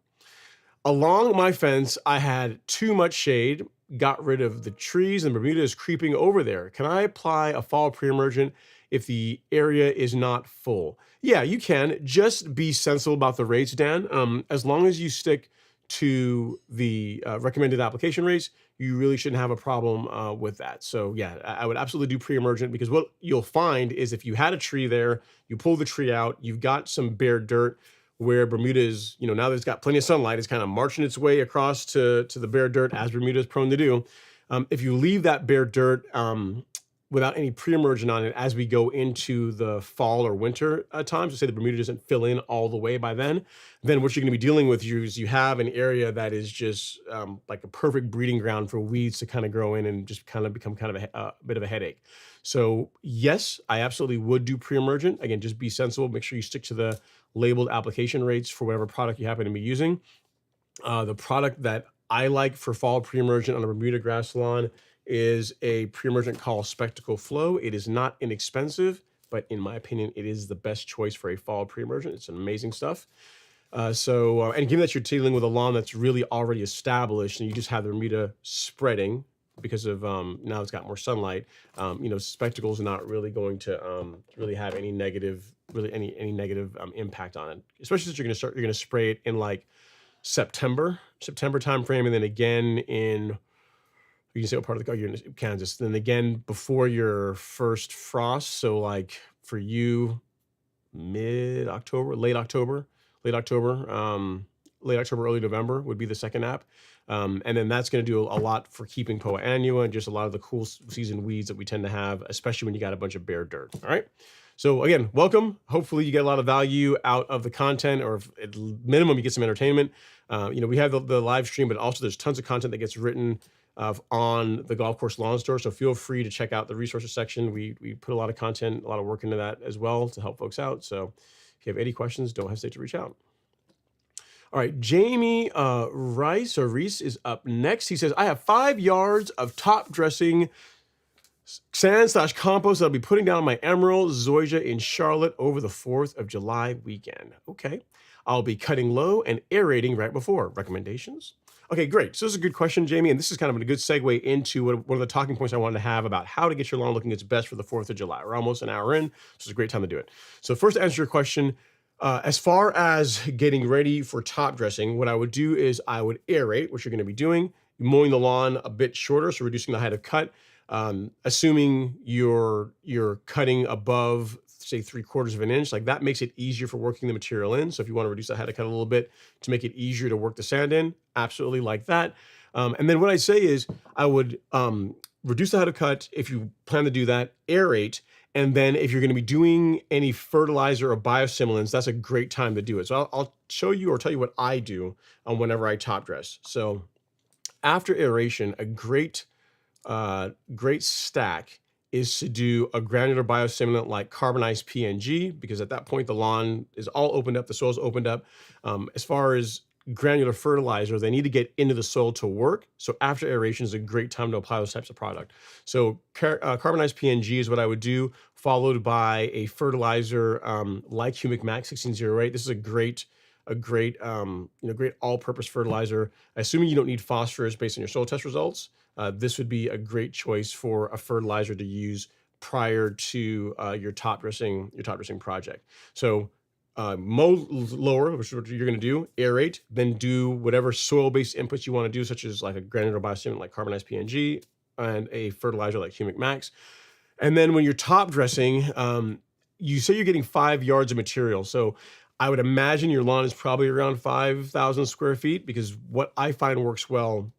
Along my fence, I had too much shade, got rid of the trees, and Bermuda is creeping over there. Can I apply a fall pre-emergent if the area is not full? Yeah, you can. Just be sensible about the rates, Dan. As long as you stick to the recommended application rates, you really shouldn't have a problem with that. So yeah, I would absolutely do pre-emergent, because what you'll find is if you had a tree there, you pull the tree out, you've got some bare dirt where Bermuda is, now that it's got plenty of sunlight, it's kind of marching its way across to the bare dirt, as Bermuda is prone to do. If you leave that bare dirt without any pre-emergent on it as we go into the fall or winter times, to say the Bermuda doesn't fill in all the way by then what you're going to be dealing with is you have an area that is just like a perfect breeding ground for weeds to kind of grow in and just kind of become kind of a bit of a headache. So yes, I absolutely would do pre-emergent. Again, just be sensible. Make sure you stick to the labeled application rates for whatever product you happen to be using. The product that I like for fall pre-emergent on a Bermuda grass lawn is a pre-emergent called Spectacle Flow. It is not inexpensive, but in my opinion, it is the best choice for a fall pre-emergent. It's amazing stuff. And given that you're dealing with a lawn that's really already established and you just have the Bermuda spreading because of now it's got more sunlight, Spectacle's not really going to really have any negative impact on it. Especially since you're going to spray it in like September timeframe, and then again in, you can say what part of you're in Kansas, then again before your first frost. So like for you, mid-October, late October, early November would be the second app. And then that's going to do a lot for keeping Poa annua and just a lot of the cool season weeds that we tend to have, especially when you got a bunch of bare dirt. All right. So again, welcome. Hopefully you get a lot of value out of the content, or if at minimum you get some entertainment. We have the live stream, but also there's tons of content that gets written on the Golf Course Lawn Store. So feel free to check out the resources section. We put a lot of content, a lot of work into that as well to help folks out. So if you have any questions, don't hesitate to reach out. All right, Jamie Reese is up next. He says, I have 5 yards of top dressing sand/compost that I'll be putting down on my emerald zoysia in Charlotte over the 4th of July weekend. Okay. I'll be cutting low and aerating right before. Recommendations? Okay, great. So this is a good question, Jamie, and this is kind of a good segue into one of the talking points I wanted to have about how to get your lawn looking its best for the 4th of July. We're almost an hour in, so it's a great time to do it. So first, to answer your question, as far as getting ready for top dressing, what I would do is I would aerate, which you're going to be doing, mowing the lawn a bit shorter, so reducing the height of cut. Assuming you're cutting above, say, 3/4 of an inch, like that makes it easier for working the material in. So if you want to reduce the height of cut a little bit to make it easier to work the sand in, absolutely like that. And then what I say is I would reduce the height of cut if you plan to do that, aerate, and then if you're going to be doing any fertilizer or biostimulants, that's a great time to do it. So I'll show you or tell you what I do whenever I top dress. So after aeration, a great stack is to do a granular biostimulant like carbonized PNG, because at that point the lawn is all opened up, the soil's opened up. As far as granular fertilizer, they need to get into the soil to work. So after aeration is a great time to apply those types of product. So carbonized PNG is what I would do, followed by a fertilizer like Humic Max 1608. This is a great all-purpose fertilizer. Assuming you don't need phosphorus based on your soil test results, this would be a great choice for a fertilizer to use prior to your top dressing project. So mow lower, which is what you're going to do, aerate, then do whatever soil-based inputs you want to do, such as like a granular biostimulant like carbonized PNG and a fertilizer like Humic Max. And then when you're top dressing, you say you're getting 5 yards of material. So I would imagine your lawn is probably around 5,000 square feet, because what I find works well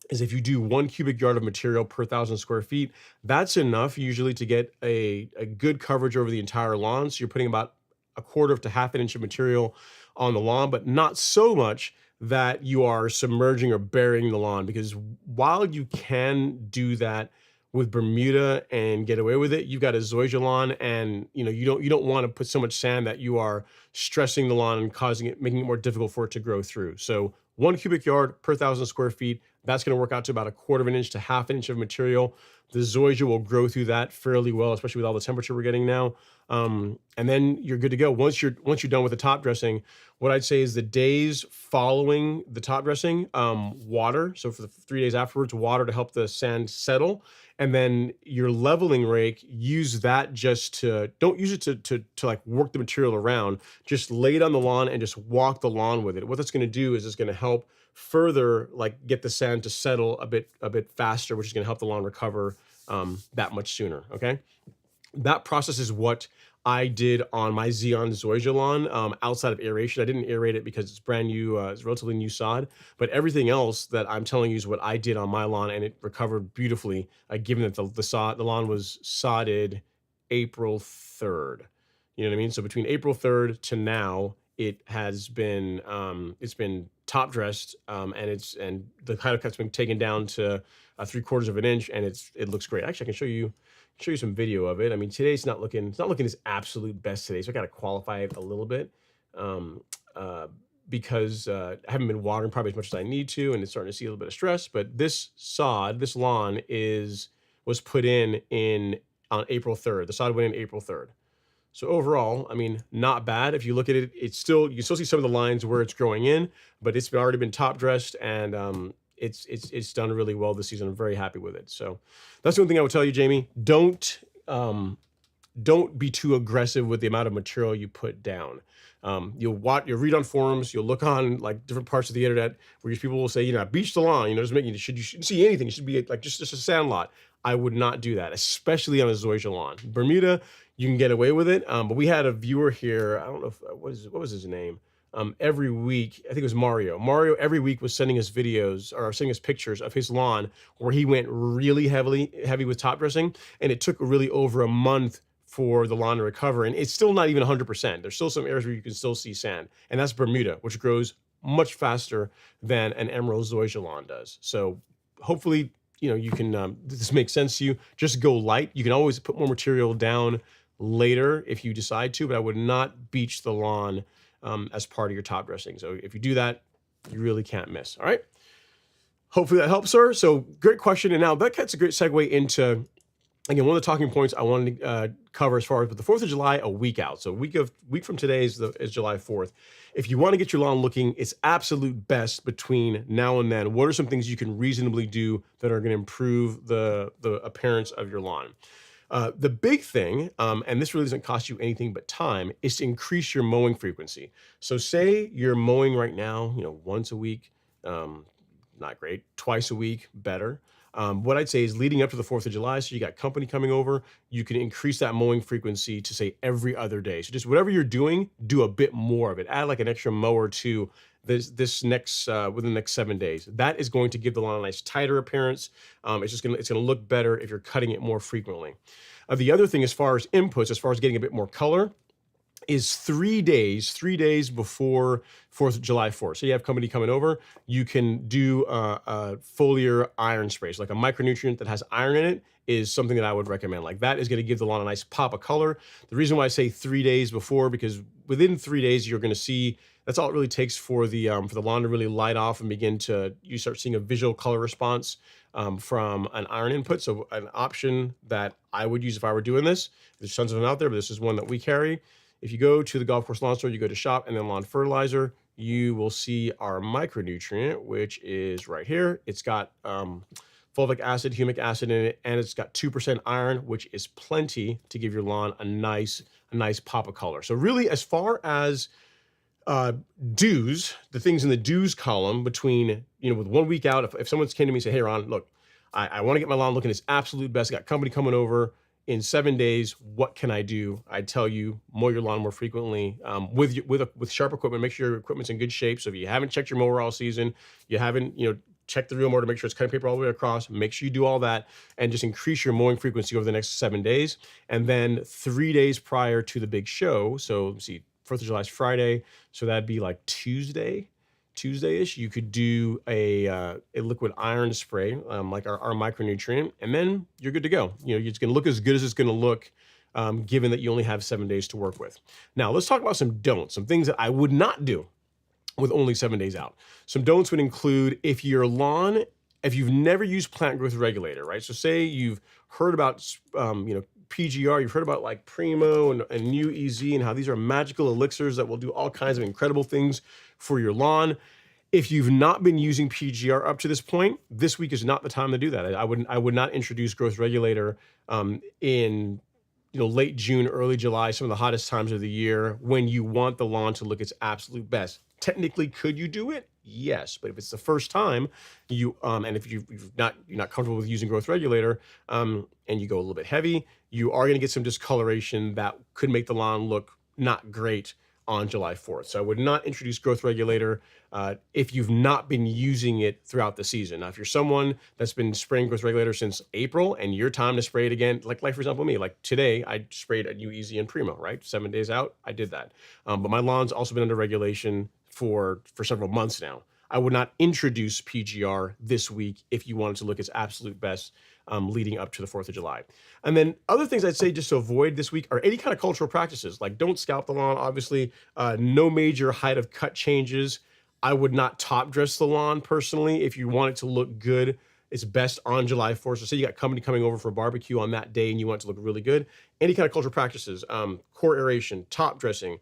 is if you do 1 cubic yard of material per 1,000 square feet, that's enough usually to get a good coverage over the entire lawn. So you're putting about a quarter to half an inch of material on the lawn, but not so much that you are submerging or burying the lawn, because while you can do that with Bermuda and get away with it, you've got a Zoysia lawn, and you don't want to put so much sand that you are stressing the lawn and making it more difficult for it to grow through. So 1 cubic yard per 1,000 square feet, that's going to work out to about a quarter of an inch to half an inch of material. The Zoysia will grow through that fairly well, especially with all the temperature we're getting now. And then you're good to go. Once you're done with the top dressing, what I'd say is the days following the top dressing, water. So for the 3 days afterwards, water to help the sand settle. And then your leveling rake, use that don't use it to like work the material around. Just lay it on the lawn and just walk the lawn with it. What that's going to do is it's going to help further like get the sand to settle a bit faster, which is going to help the lawn recover that much sooner. Okay, that process is what I did on my Xeon Zoysia lawn outside of aeration. I didn't aerate it because it's brand new, it's relatively new sod, but everything else that I'm telling you is what I did on my lawn, and it recovered beautifully, given that the lawn was sodded April 3rd. You know what I mean? So between April 3rd to now, it has been it's been top dressed, and the height of cut's been taken down to 3/4 of an inch, and it looks great. Actually, I can show you some video of it. I mean, today's not looking its absolute best today, so I got to qualify it a little bit because I haven't been watering probably as much as I need to, and it's starting to see a little bit of stress. But this lawn was put in on April 3rd. The sod went in April 3rd. So overall, I mean, not bad. If you look at it, you can still see some of the lines where it's growing in, but it's already been top dressed, and it's done really well this season. I'm very happy with it. So that's the one thing I would tell you, Jamie. Don't be too aggressive with the amount of material you put down. You'll read on forums, you'll look on like different parts of the internet where people will say, beach the lawn, you shouldn't see anything. It should be like just a sand lot. I would not do that, especially on a Zoysia lawn. Bermuda, you can get away with it. But we had a viewer here, I don't know what was his name? Every week, I think it was Mario. Mario every week was sending us videos or sending us pictures of his lawn where he went really heavy with top dressing, and it took really over a month for the lawn to recover, and it's still not even 100%. There's still some areas where you can still see sand, and that's Bermuda, which grows much faster than an emerald Zoysia lawn does. So hopefully, you can this makes sense to you. Just go light. You can always put more material down later if you decide to, but I would not beach the lawn as part of your top dressing. So if you do that, you really can't miss. All right. Hopefully that helps, sir. So great question. And now that's a great segue into, again, one of the talking points I wanted to cover as far as, but the 4th of July, a week out. So week from today is July 4th. If you want to get your lawn looking its absolute best between now and then, what are some things you can reasonably do that are going to improve the appearance of your lawn? The big thing, and this really doesn't cost you anything but time, is to increase your mowing frequency. So say you're mowing right now, once a week, not great, twice a week, better. What I'd say is leading up to the 4th of July, so you got company coming over, you can increase that mowing frequency to say every other day. So just whatever you're doing, do a bit more of it. Add like an extra mow or two within the next 7 days. That is going to give the lawn a nice tighter appearance. It's going to look better if you're cutting it more frequently. The other thing, as far as inputs, as far as getting a bit more color, is 3 days before July 4th. So you have company coming over, you can do a foliar iron spray. So like a micronutrient that has iron in it is something that I would recommend. Like that is going to give the lawn a nice pop of color. The reason why I say 3 days before, because within 3 days, you're going to see, that's all it really takes for the lawn to really light off and you start seeing a visual color response from an iron input. So an option that I would use if I were doing this, there's tons of them out there, but this is one that we carry. If you go to the golf course lawn store, you go to shop and then lawn fertilizer, you will see our micronutrient, which is right here. It's got fulvic acid, humic acid in it, and it's got 2% iron, which is plenty to give your lawn a nice pop of color. So really, as far as dues, the things in the dues column between, with 1 week out, if someone's came to me and said, hey, Ron, look, I want to get my lawn looking its absolute best. I got company coming over in 7 days. What can I do? I'd tell you, mow your lawn more frequently with sharp equipment. Make sure your equipment's in good shape. So if you haven't checked your mower all season, you haven't, check the reel mower to make sure it's cutting paper all the way across. Make sure you do all that and just increase your mowing frequency over the next 7 days. And then 3 days prior to the big show, so let's see, 4th of July is Friday, so that'd be like Tuesday-ish, you could do a liquid iron spray, like our micronutrient, and then you're good to go. You know, it's going to look as good as it's going to look, given that you only have 7 days to work with. Now, let's talk about some don'ts, some things that I would not do with only 7 days out. Some don'ts would include if you've never used plant growth regulator, right? So say you've heard about, PGR, you've heard about like Primo and New EZ and how these are magical elixirs that will do all kinds of incredible things for your lawn. If you've not been using PGR up to this point, this week is not the time to do that. I would not introduce growth regulator in late June, early July, some of the hottest times of the year when you want the lawn to look its absolute best. Technically, could you do it? Yes, but if it's the first time and if you're not comfortable with using growth regulator, and you go a little bit heavy, you are going to get some discoloration that could make the lawn look not great on July 4th. So I would not introduce growth regulator if you've not been using it throughout the season. Now, if you're someone that's been spraying growth regulator since April and your time to spray it again, like for example me, like today I sprayed a New EZ and Primo, right? 7 days out, I did that. But my lawn's also been under regulation for several months now. I would not introduce PGR this week if you wanted to look its absolute best leading up to the 4th of July. And then other things I'd say just to avoid this week are any kind of cultural practices, like don't scalp the lawn, obviously, no major height of cut changes. I would not top dress the lawn personally. If you want it to look good, it's best on July 4th. So say you got company coming over for a barbecue on that day and you want it to look really good. Any kind of cultural practices, core aeration, top dressing,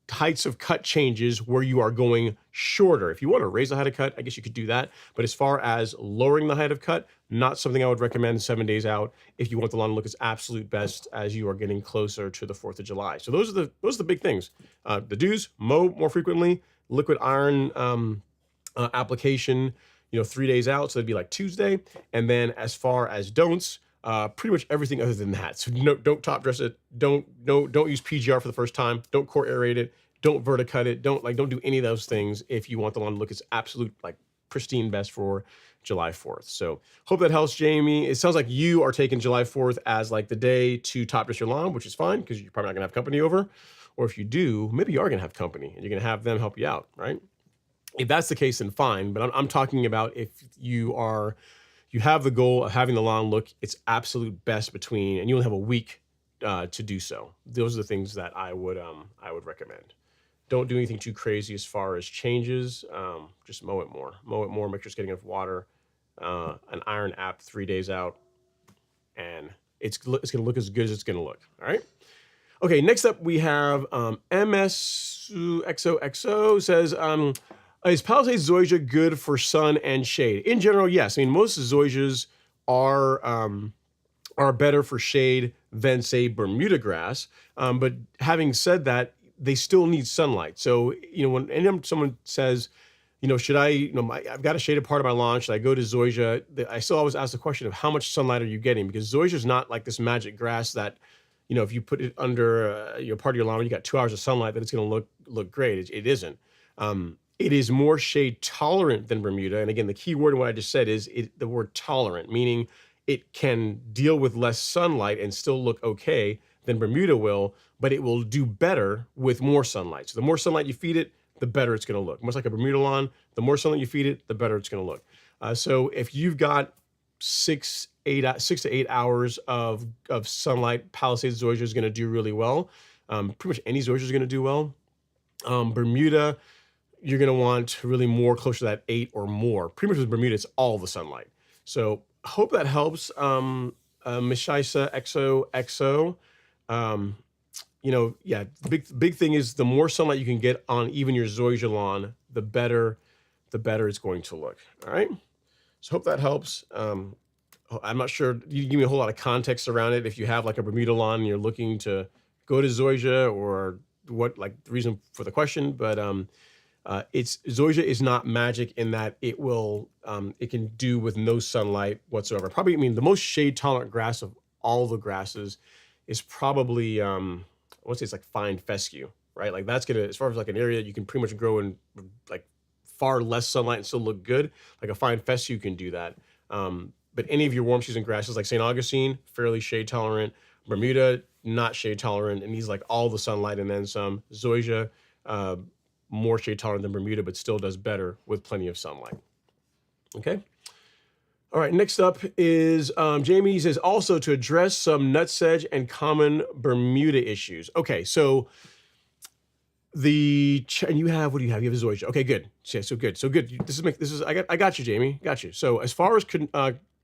heights of cut changes where you are going shorter. If you want to raise the height of cut, I guess you could do that. But as far as lowering the height of cut, not something I would recommend 7 days out if you want the lawn to look its absolute best as you are getting closer to the 4th of July. So those are the big things. The do's: mow more frequently, liquid iron application, 3 days out, so that'd be like Tuesday. And then as far as don'ts, pretty much everything other than that. So don't top dress it. Don't use PGR for the first time. Don't core aerate it. Don't verticut it. Don't do any of those things if you want the lawn to look its absolute pristine best for July 4th. So hope that helps, Jamie. It sounds like you are taking July 4th as like the day to top dress your lawn, which is fine because you're probably not gonna have company over. Or if you do, maybe you are gonna have company and you're gonna have them help you out, right? If that's the case, then fine. But I'm talking about if you have the goal of having the lawn look its absolute best and you only have a week to do so. Those are the things that I would recommend. Don't do anything too crazy as far as changes. Just mow it more. Make sure it's getting enough water. An iron app 3 days out, and it's going to look as good as it's going to look. All right. Okay. Next up, we have MSXOXO says, is Palisade Zoysia good for sun and shade? In general, yes. I mean, most Zoysias are better for shade than, say, Bermuda grass. But having said that, they still need sunlight. So, when someone says, should I, I've got a shaded part of my lawn, should I go to Zoysia? I still always ask the question of how much sunlight are you getting? Because Zoysia is not like this magic grass that, if you put it under part of your lawn, you got 2 hours of sunlight, that it's going to look great. It isn't. It is more shade tolerant than Bermuda. And again, the key word in what I just said is the word tolerant, meaning it can deal with less sunlight and still look okay than Bermuda will, but it will do better with more sunlight. So the more sunlight you feed it, the better it's going to look. Much like a Bermuda lawn, the more sunlight you feed it, the better it's going to look. So if you've got 6 to 8 hours of sunlight, Palisade Zoysia is going to do really well. Pretty much any Zoysia is going to do well. Bermuda, you're going to want really more closer to that 8 or more. Pretty much with Bermuda, it's all the sunlight. So hope that helps. Mishaisa XOXO. The big thing is the more sunlight you can get on even your Zoysia lawn, the better it's going to look. All right. So hope that helps. I'm not sure you give me a whole lot of context around it. If you have like a Bermuda lawn and you're looking to go to Zoysia, or what the reason for the question, but Zoysia is not magic in that it can do with no sunlight whatsoever. Probably, the most shade tolerant grass of all the grasses is probably, I want to say it's like fine fescue, right? Like that's gonna, as far as like an area you can pretty much grow in like far less sunlight and still look good. Like a fine fescue can do that. But any of your warm season grasses like St. Augustine, fairly shade tolerant. Bermuda, not shade tolerant, and needs like all the sunlight and then some. Zoysia, more shade tolerant than Bermuda, but still does better with plenty of sunlight. Okay. All right, next up is Jamie says also to address some nut sedge and common Bermuda issues. Okay, so and you have, what do you have? You have a Zoysia. Okay, good. Yeah, so good. So good. I got you, Jamie. Got you. So as far as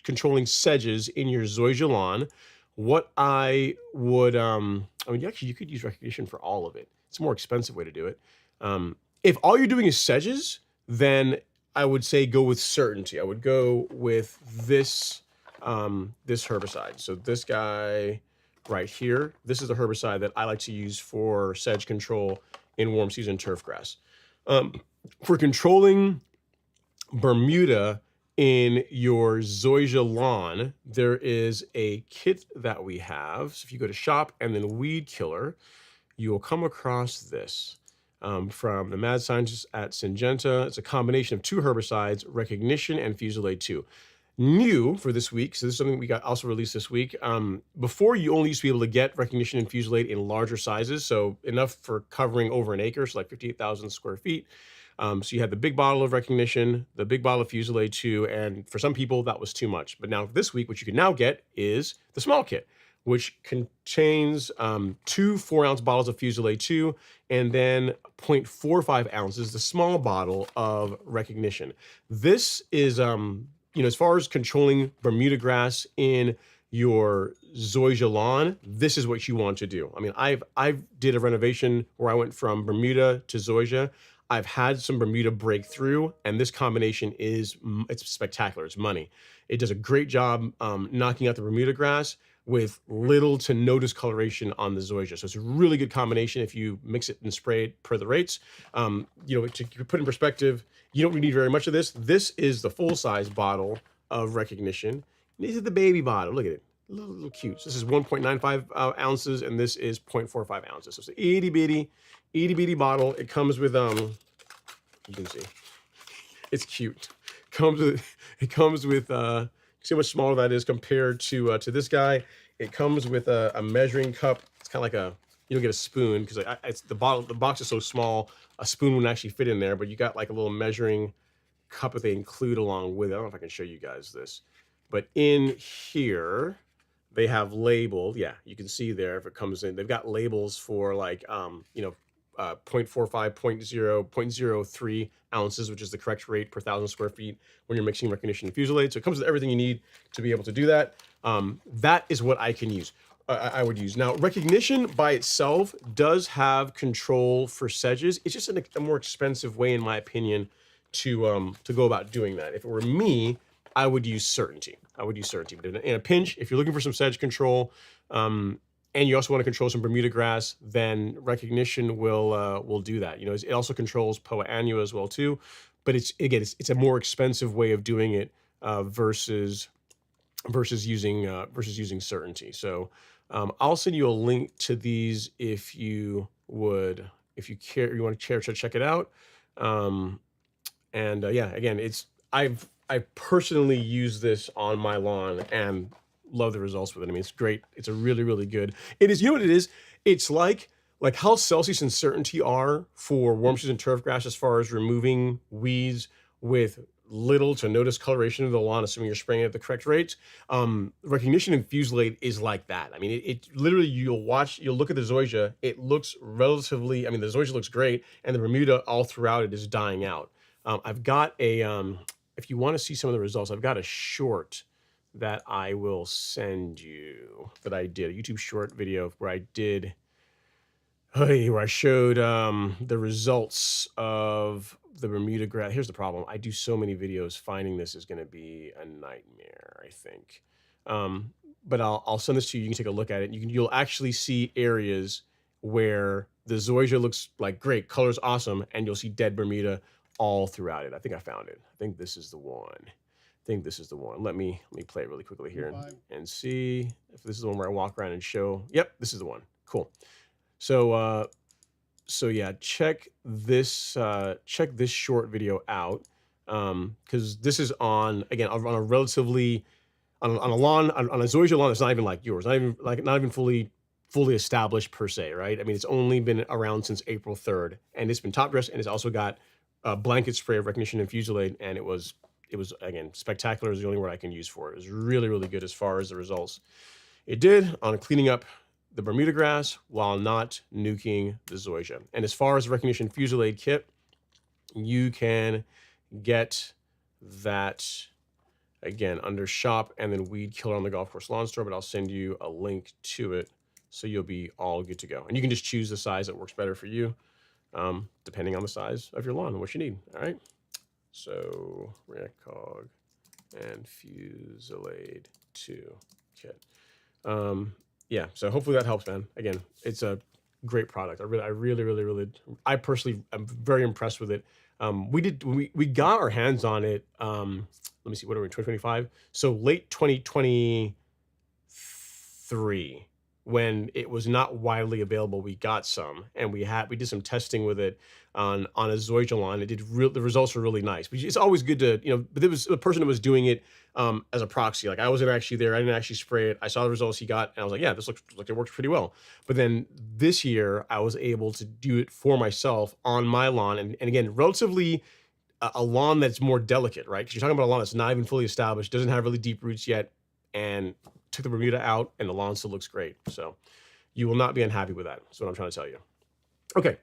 controlling sedges in your Zoysia lawn, what I would, I mean, actually, you could use recognition for all of it. It's a more expensive way to do it. If all you're doing is sedges, then I would say go with certainty. I would go with this, this herbicide. So this guy right here, this is the herbicide that I like to use for sedge control in warm season turf grass. For controlling Bermuda in your Zoysia lawn, there is a kit that we have. So if you go to shop and then weed killer, you will come across this from the mad scientists at Syngenta. It's a combination of 2 herbicides, Recognition and Fusilade 2. New for this week, so this is something we got also released this week. Before, you only used to be able to get Recognition and Fusilade in larger sizes, so enough for covering over an acre, so like 58,000 square feet. So you had the big bottle of Recognition, the big bottle of Fusilade 2, and for some people that was too much. But now this week, what you can now get is the small kit, which contains 2 4-ounce bottles of Fusilade 2 and then 0.45 ounces, the small bottle of Recognition. This is, as far as controlling Bermuda grass in your Zoysia lawn, this is what you want to do. I mean, I've did a renovation where I went from Bermuda to Zoysia. I've had some Bermuda breakthrough, and this combination it's spectacular. It's money. It does a great job knocking out the Bermuda grass with little to no discoloration on the Zoysia. So it's a really good combination if you mix it and spray it per the rates. To put in perspective, you don't really need very much of this. This is the full-size bottle of Recognition. This is the baby bottle. Look at it. A little cute. So this is 1.95 ounces, and this is 0.45 ounces. So it's an itty bitty bottle. It comes with, you can see, it's cute. It comes with, see how much smaller that is compared to this guy. It comes with a measuring cup. It's kind of like you don't get a spoon because the box is so small, a spoon wouldn't actually fit in there, but you got like a little measuring cup that they include along with it. I don't know if I can show you guys this, but in here they have labeled, yeah, you can see there if it comes in, they've got labels for like, 0.45, 0.0, 0.03 ounces, which is the correct rate per 1,000 square feet when you're mixing Recognition and Fusilade. So it comes with everything you need to be able to do that. That is what I can use. I would use. Now, Recognition by itself does have control for sedges. It's just a more expensive way, in my opinion, to go about doing that. If it were me, I would use certainty. But in a pinch, if you're looking for some sedge control, and you also want to control some Bermuda grass, then Recognition will do that. It also controls Poa annua as well too, but it's a more expensive way of doing it versus using certainty. So I'll send you a link to these if you want to check it out. Yeah, again, I personally use this on my lawn and love the results with it. I mean, it's great. It's a really, really good. It is, you know what it is? It's like how Celsius and certainty are for warm season turf grass as far as removing weeds with little to no discoloration of the lawn, assuming you're spraying it at the correct rates. Recognition and Fusilade is like that. I mean, it literally, you'll look at the Zoysia, it looks relatively, I mean, the Zoysia looks great, and the Bermuda all throughout it is dying out. I've got if you want to see some of the results, I've got a short that I will send you that I did, a YouTube short video where I showed the results of the Bermuda grass. Here's the problem. I do so many videos. Finding this is going to be a nightmare, I think. But I'll send this to you. You can take a look at it. You'll actually see areas where the Zoysia looks like great, color's awesome, and you'll see dead Bermuda all throughout it. I think I found it. I think this is the one. Let me play it really quickly here and see if this is the one where I walk around and show. Yep, this is the one. Cool. So So yeah, check this short video out, because this is on, again, on a relatively, on a lawn, on a Zoysia lawn that's not even like yours, not even fully established per se, right? I mean, it's only been around since April 3rd, and it's been top dressed, and it's also got a blanket spray of recognition and Fusillade, and it was again, spectacular is the only word I can use for it. It was really, really good as far as the results it did on cleaning up the Bermuda grass while not nuking the Zoysia. And as far as the recognition Fusillade kit, you can get that, again, under shop and then weed killer on the golf course lawn store, but I'll send you a link to it so you'll be all good to go. And you can just choose the size that works better for you, depending on the size of your lawn and what you need. All right. So Recog and Fusillade 2 kit. Yeah, so hopefully that helps, man. Again, it's a great product. I personally am very impressed with it. We got our hands on it. Let me see, what are we in 2025? So late 2023, when it was not widely available, we got some, and we did some testing with it on a Zoysia lawn. The results were really nice. It's always good to, but there was a person that was doing it as a proxy. Like, I wasn't actually there. I didn't actually spray it. I saw the results he got, and I was like, yeah, this looks like it works pretty well. But then this year, I was able to do it for myself on my lawn, and again, relatively a lawn that's more delicate, right? Because you're talking about a lawn that's not even fully established, doesn't have really deep roots yet, and took the Bermuda out, and the lawn still looks great. So you will not be unhappy with that. That's what I'm trying to tell you. Okay,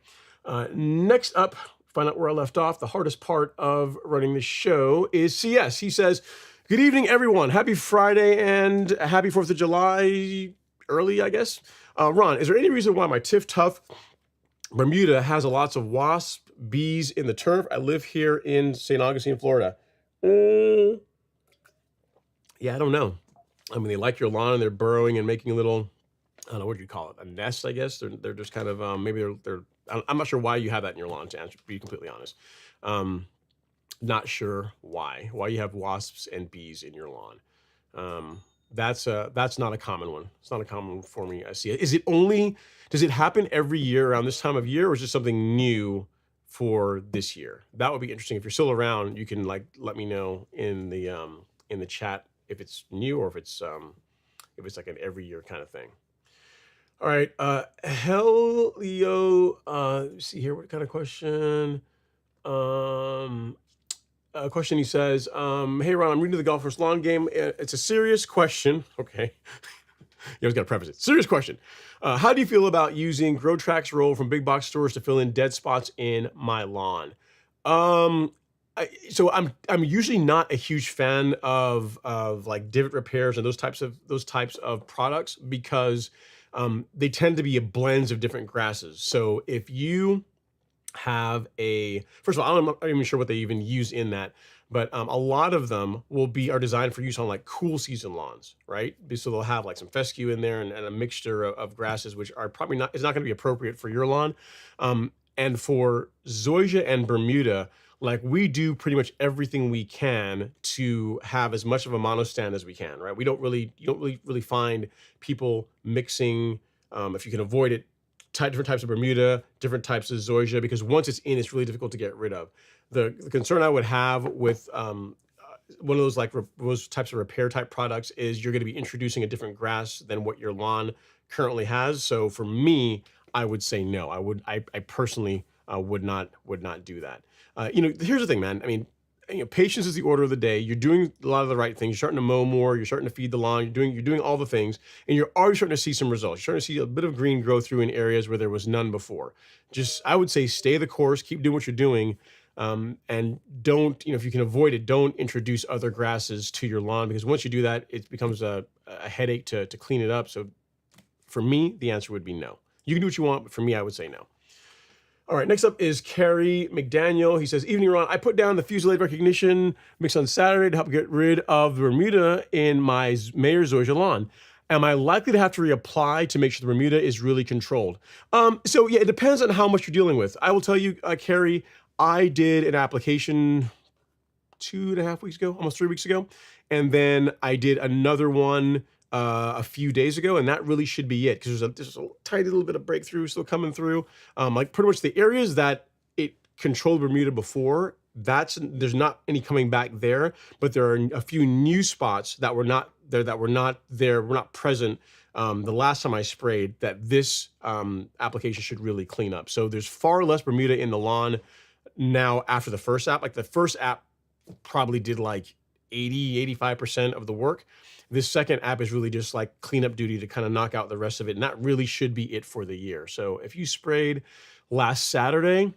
next up, find out where I left off. The hardest part of running the show is CS. He says, good evening, everyone. Happy Friday and happy 4th of July, early, I guess. Ron, is there any reason why my Tiff Tough Bermuda has lots of wasp bees in the turf? I live here in St. Augustine, Florida. Yeah, I don't know. I mean, they like your lawn and they're burrowing and making a little, I don't know, what do you call it? A nest, I guess. They're just kind of, maybe they're, I'm not sure why you have that in your lawn, to be completely honest. Not sure why you have wasps and bees in your lawn. That's not a common one. It's not a common one for me. I see it. Does it happen every year around this time of year, or is it something new for this year? That would be interesting. If you're still around, you can let me know in the chat if it's new or if it's like an every year kind of thing. All right, Leo, let's see here, what kind of question? A question, he says, hey Ron, I'm reading the Golf Course Lawn Game. It's a serious question. Okay. You always got to preface it. Serious question. How do you feel about using Grow Trax roll from big box stores to fill in dead spots in my lawn? So I'm usually not a huge fan of like divot repairs and those types of products, because they tend to be blends of different grasses. So if you have first of all, I'm not even sure what they even use in that, but a lot of them are designed for use on like cool season lawns, right? So they'll have like some fescue in there and a mixture of grasses, which are probably not going to be appropriate for your lawn. And for Zoysia and Bermuda, like, we do pretty much everything we can to have as much of a monostand as we can, right? You don't really find people mixing, if you can avoid it, different types of Bermuda, different types of Zoysia, because once it's in, it's really difficult to get rid of. The concern I would have with one of those those types of repair type products is you're going to be introducing a different grass than what your lawn currently has. So for me, I would say no. I personally would not do that. Here's the thing, man. I mean, patience is the order of the day. You're doing a lot of the right things. You're starting to mow more. You're starting to feed the lawn. You're doing all the things, and you're already starting to see some results. You're starting to see a bit of green grow through in areas where there was none before. I would say, stay the course, keep doing what you're doing, and don't, if you can avoid it, don't introduce other grasses to your lawn, because once you do that, it becomes a headache to clean it up. So for me, the answer would be no. You can do what you want, but for me, I would say no. All right, next up is Kerry McDaniel. He says, evening, Ron. I put down the Fusillade recognition mix on Saturday to help get rid of the Bermuda in my Mayor Zoysia lawn. Am I likely to have to reapply to make sure the Bermuda is really controlled? So yeah, it depends on how much you're dealing with. I will tell you, Kerry, I did an application 2.5 weeks ago, almost 3 weeks ago. And then I did another one a few days ago, and that really should be it, because there's a tiny little bit of breakthrough still coming through. Like pretty much the areas that it controlled Bermuda before, there's not any coming back there, but there are a few new spots that were not present the last time I sprayed, that this application should really clean up. So there's far less Bermuda in the lawn now after the first app. Like the first app probably did like 85% of the work. This second app is really just like cleanup duty to kind of knock out the rest of it. And that really should be it for the year. So if you sprayed last Saturday,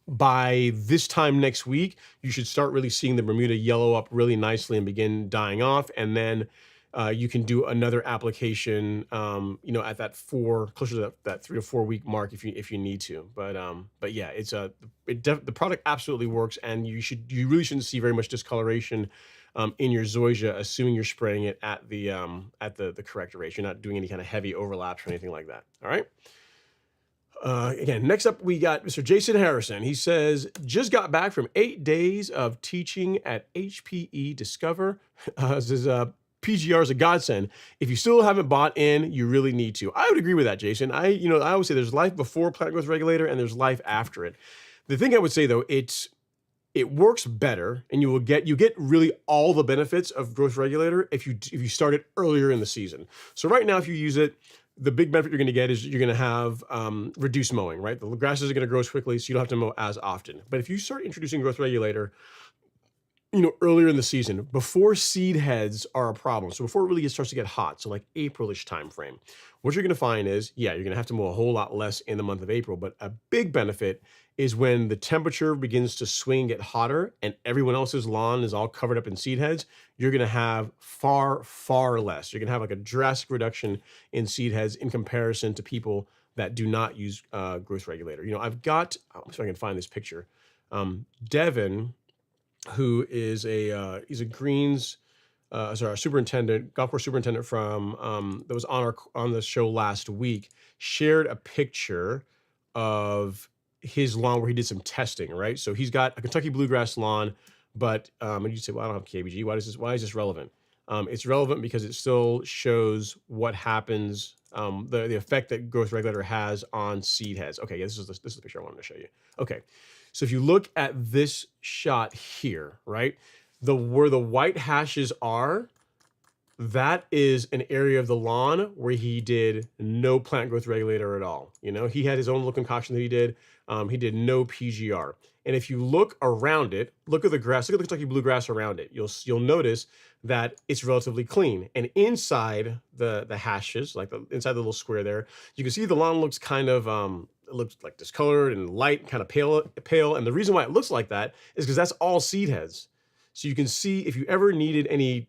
by this time next week, you should start really seeing the Bermuda yellow up really nicely and begin dying off. And then you can do another application, at that closer to that 3 to 4 week mark if you need to. But yeah, the product absolutely works, and you really shouldn't see very much discoloration in your Zoysia, assuming you're spraying it at the correct aeration. You're not doing any kind of heavy overlaps or anything like that. All right. Again, next up, we got Mr. Jason Harrison. He says, just got back from 8 days of teaching at HPE Discover. Says, PGR is a godsend. If you still haven't bought in, you really need to. I would agree with that, Jason. I always say there's life before plant growth regulator and there's life after it. The thing I would say though, it works better, and you get really all the benefits of growth regulator if you start it earlier in the season. So right now, if you use it, the big benefit you're going to get is you're going to have reduced mowing, right? The grasses are going to grow as quickly, so you don't have to mow as often. But if you start introducing growth regulator, earlier in the season, before seed heads are a problem, so before it really starts to get hot, so like April-ish time frame, what you're going to find is, yeah, you're going to have to mow a whole lot less in the month of April, but a big benefit is when the temperature begins to swing and get hotter and everyone else's lawn is all covered up in seed heads, you're going to have far, far less. You're going to have like a drastic reduction in seed heads in comparison to people that do not use growth regulator. I've got, if I can find this picture, Devin, who is he's a greens, superintendent, golf course superintendent from that was on the show last week, shared a picture of his lawn where he did some testing, right? So he's got a Kentucky bluegrass lawn, but and you say, well, I don't have KBG. Why is this relevant? It's relevant because it still shows what happens, the effect that growth regulator has on seed heads. Okay, yeah, this is the picture I wanted to show you. Okay, so if you look at this shot here, right, where the white hashes are, that is an area of the lawn where he did no plant growth regulator at all. He had his own little concoction that he did. He did no PGR. And if you look around it, look at the grass, look at the Kentucky bluegrass around it, you'll notice that it's relatively clean. And inside the hashes, like inside the little square there, you can see the lawn looks kind of, it looks like discolored and light, kind of pale. And the reason why it looks like that is because that's all seed heads. So you can see if you ever needed any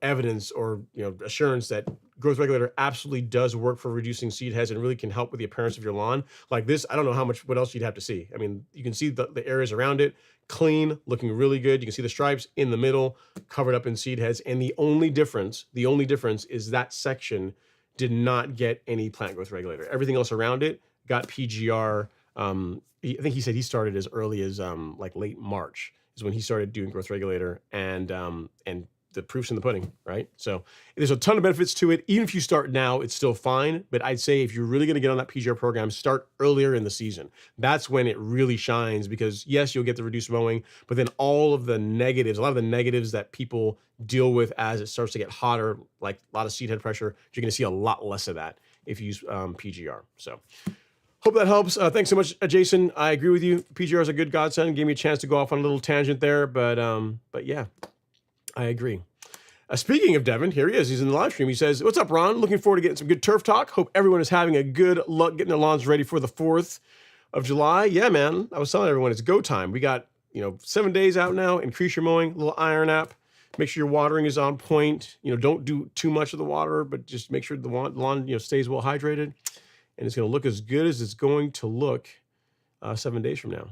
evidence or assurance that growth regulator absolutely does work for reducing seed heads and really can help with the appearance of your lawn like this, I don't know what else you'd have to see. I mean, you can see the areas around it clean, looking really good. You can see the stripes in the middle covered up in seed heads, and the only difference is that section did not get any plant growth regulator. Everything else around it got PGR. I think he said he started as early as like late March is when he started doing growth regulator, and the proof's in the pudding, right? So there's a ton of benefits to it. Even if you start now, it's still fine. But I'd say if you're really going to get on that PGR program, start earlier in the season. That's when it really shines, because yes, you'll get the reduced mowing, but then all of the negatives, a lot of the negatives that people deal with as it starts to get hotter, like a lot of seed head pressure, you're going to see a lot less of that if you use PGR. So hope that helps. Thanks so much, Jason. I agree with you. PGR is a good godsend. Gave me a chance to go off on a little tangent there, but yeah, I agree. Speaking of Devin, here he is. He's in the live stream. He says, "What's up, Ron? Looking forward to getting some good turf talk. Hope everyone is having a good luck getting their lawns ready for the 4th of July. Yeah, man. I was telling everyone it's go time. We got 7 days out now. Increase your mowing. Little iron app. Make sure your watering is on point. Don't do too much of the water, but just make sure the lawn stays well hydrated, and it's going to look as good as it's going to look 7 days from now."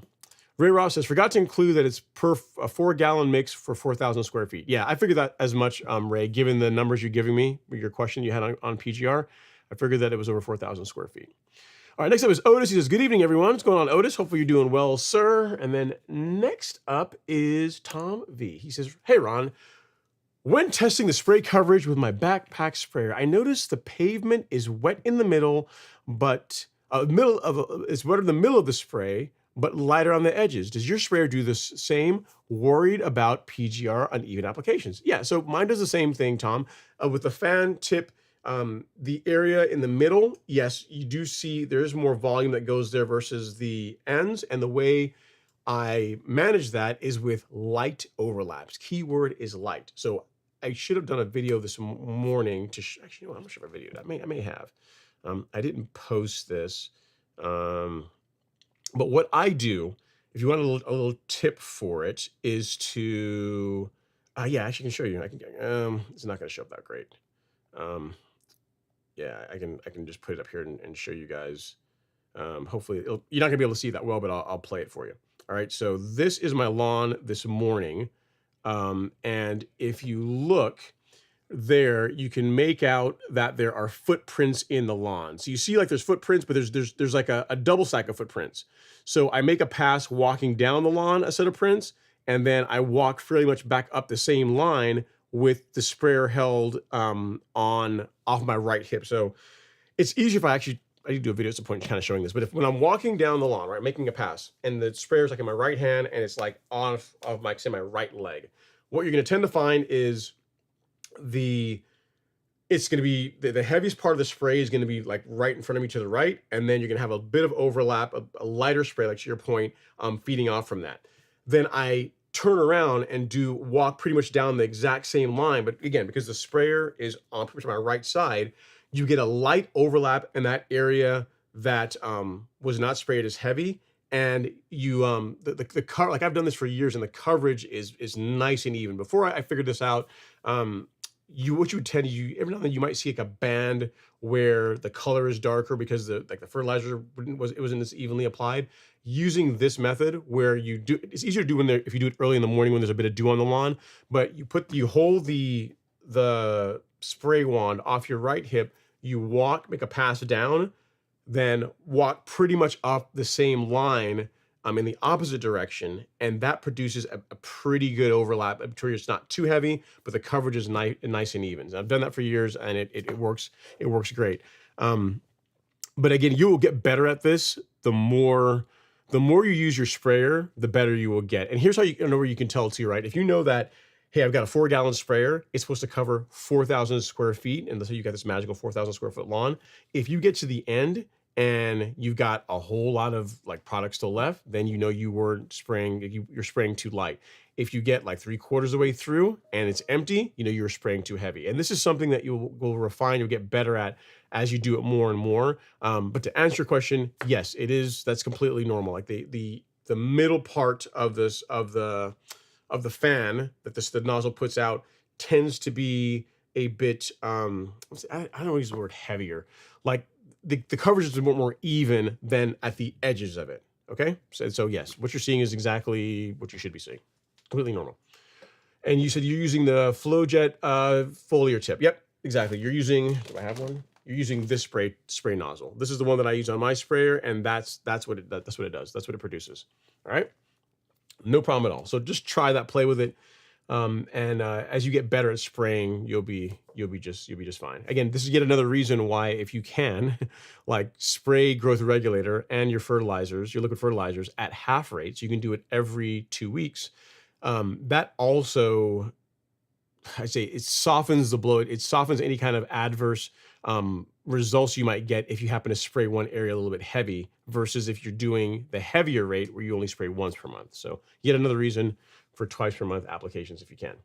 Ray Ross says, "Forgot to include that it's per a 4-gallon mix for 4,000 square feet." Yeah, I figured that as much, Ray, given the numbers you're giving me, your question you had on PGR. I figured that it was over 4,000 square feet. All right, next up is Otis. He says, "Good evening, everyone. What's going on, Otis? Hopefully you're doing well, sir." And then next up is Tom V. He says, "Hey, Ron, When testing the spray coverage with my backpack sprayer, I noticed the pavement is wet in the middle, but it's wetter in the middle of the spray, but lighter on the edges. Does your sprayer do the same? Worried about PGR uneven applications? Yeah, so mine does the same thing, Tom. With the fan tip, the area in the middle, yes, you do see there's more volume that goes there versus the ends, and the way I manage that is with light overlaps. Keyword is light. So I should have done a video this morning to actually, no, I'm not sure if I videoed. I may have. I didn't post this. But what I do, if you want a little tip for it, is to, yeah, I actually can show you. I can. It's not going to show up that great. Yeah, I can just put it up here and show you guys. Hopefully, you're not going to be able to see that well, but I'll play it for you. All right, so this is my lawn this morning. And if you look there, you can make out that there are footprints in the lawn. So you see like there's footprints, but there's like a double stack of footprints. So I make a pass walking down the lawn, a set of prints, and then I walk fairly much back up the same line with the sprayer held off my right hip. So it's easier if I need to do a video at some point kind of showing this, but when I'm walking down the lawn, right, making a pass, and the sprayer's like in my right hand, and it's like off of my, say, my right leg, what you're going to tend to find is it's going to be, the heaviest part of the spray is going to be like right in front of me to the right, and then you're going to have a bit of overlap, a lighter spray, like to your point, feeding off from that. Then I turn around and walk pretty much down the exact same line, but again, because the sprayer is on pretty much my right side, you get a light overlap in that area that was not sprayed as heavy, and you the cover, like I've done this for years, and the coverage is nice and even. Before I figured this out, what you would tend to, every now and then you might see like a band where the color is darker because the fertilizer wasn't as evenly applied. Using this method where it's easier to do if you do it early in the morning when there's a bit of dew on the lawn, but you hold the spray wand off your right hip, you make a pass down, then walk pretty much up the same line in the opposite direction, and that produces a pretty good overlap. I'm sure it's not too heavy, but the coverage is nice and even. I've done that for years, and it works. It works great. But again, you will get better at this. The more you use your sprayer, the better you will get. And here's how you know where you can tell too, right? If you know that, hey, I've got a 4-gallon sprayer, it's supposed to cover 4,000 square feet, and so you got this magical 4,000 square foot lawn. If you get to the end and you've got a whole lot of like product still left, then you know you weren't spraying, you're spraying too light. If you get like 3/4 of the way through and it's empty, you know you're spraying too heavy. And this is something that you will refine, you'll get better at as you do it more and more. But to answer your question, yes, it is. That's completely normal. Like the middle part of the fan that the nozzle puts out tends to be a bit, I don't use the word heavier. Like the coverage is a bit more even than at the edges of it. Okay. So yes, what you're seeing is exactly what you should be seeing. Completely normal. And you said you're using the FlowJet foliar tip. Yep, exactly. You're using, do I have one? You're using this spray nozzle. This is the one that I use on my sprayer, and that's what it does. That's what it produces. All right. No problem at all. So just try that, play with it. And as you get better at spraying, you'll be just fine. Again, this is yet another reason why, if you can, like spray growth regulator and your fertilizers, your liquid fertilizers at half rate, so you can do it every 2 weeks. That also, I say, it softens the blow. It softens any kind of adverse results you might get if you happen to spray one area a little bit heavy versus if you're doing the heavier rate where you only spray once per month. So yet another reason for twice per month applications if you can.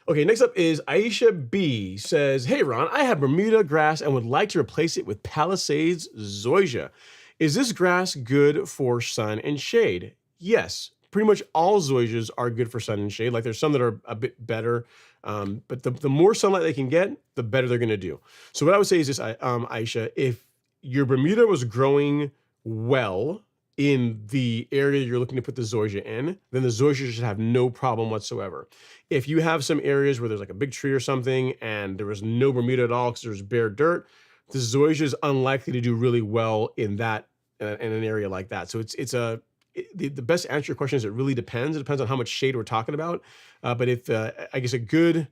Okay, next up is Aisha B says, hey Ron, I have Bermuda grass and would like to replace it with Palisades Zoysia. Is this grass good for sun and shade? Yes, pretty much all Zoysias are good for sun and shade. Like there's some that are a bit better, but the more sunlight they can get, the better they're gonna do. So what I would say is this, Aisha, if your Bermuda was growing well in the area you're looking to put the Zoysia in, then the Zoysia should have no problem whatsoever. If you have some areas where there's like a big tree or something and there was no Bermuda at all because there's bare dirt, the Zoysia is unlikely to do really well in that in an area like that. So the best answer to your question is it really depends. It depends on how much shade we're talking about. But if I guess a good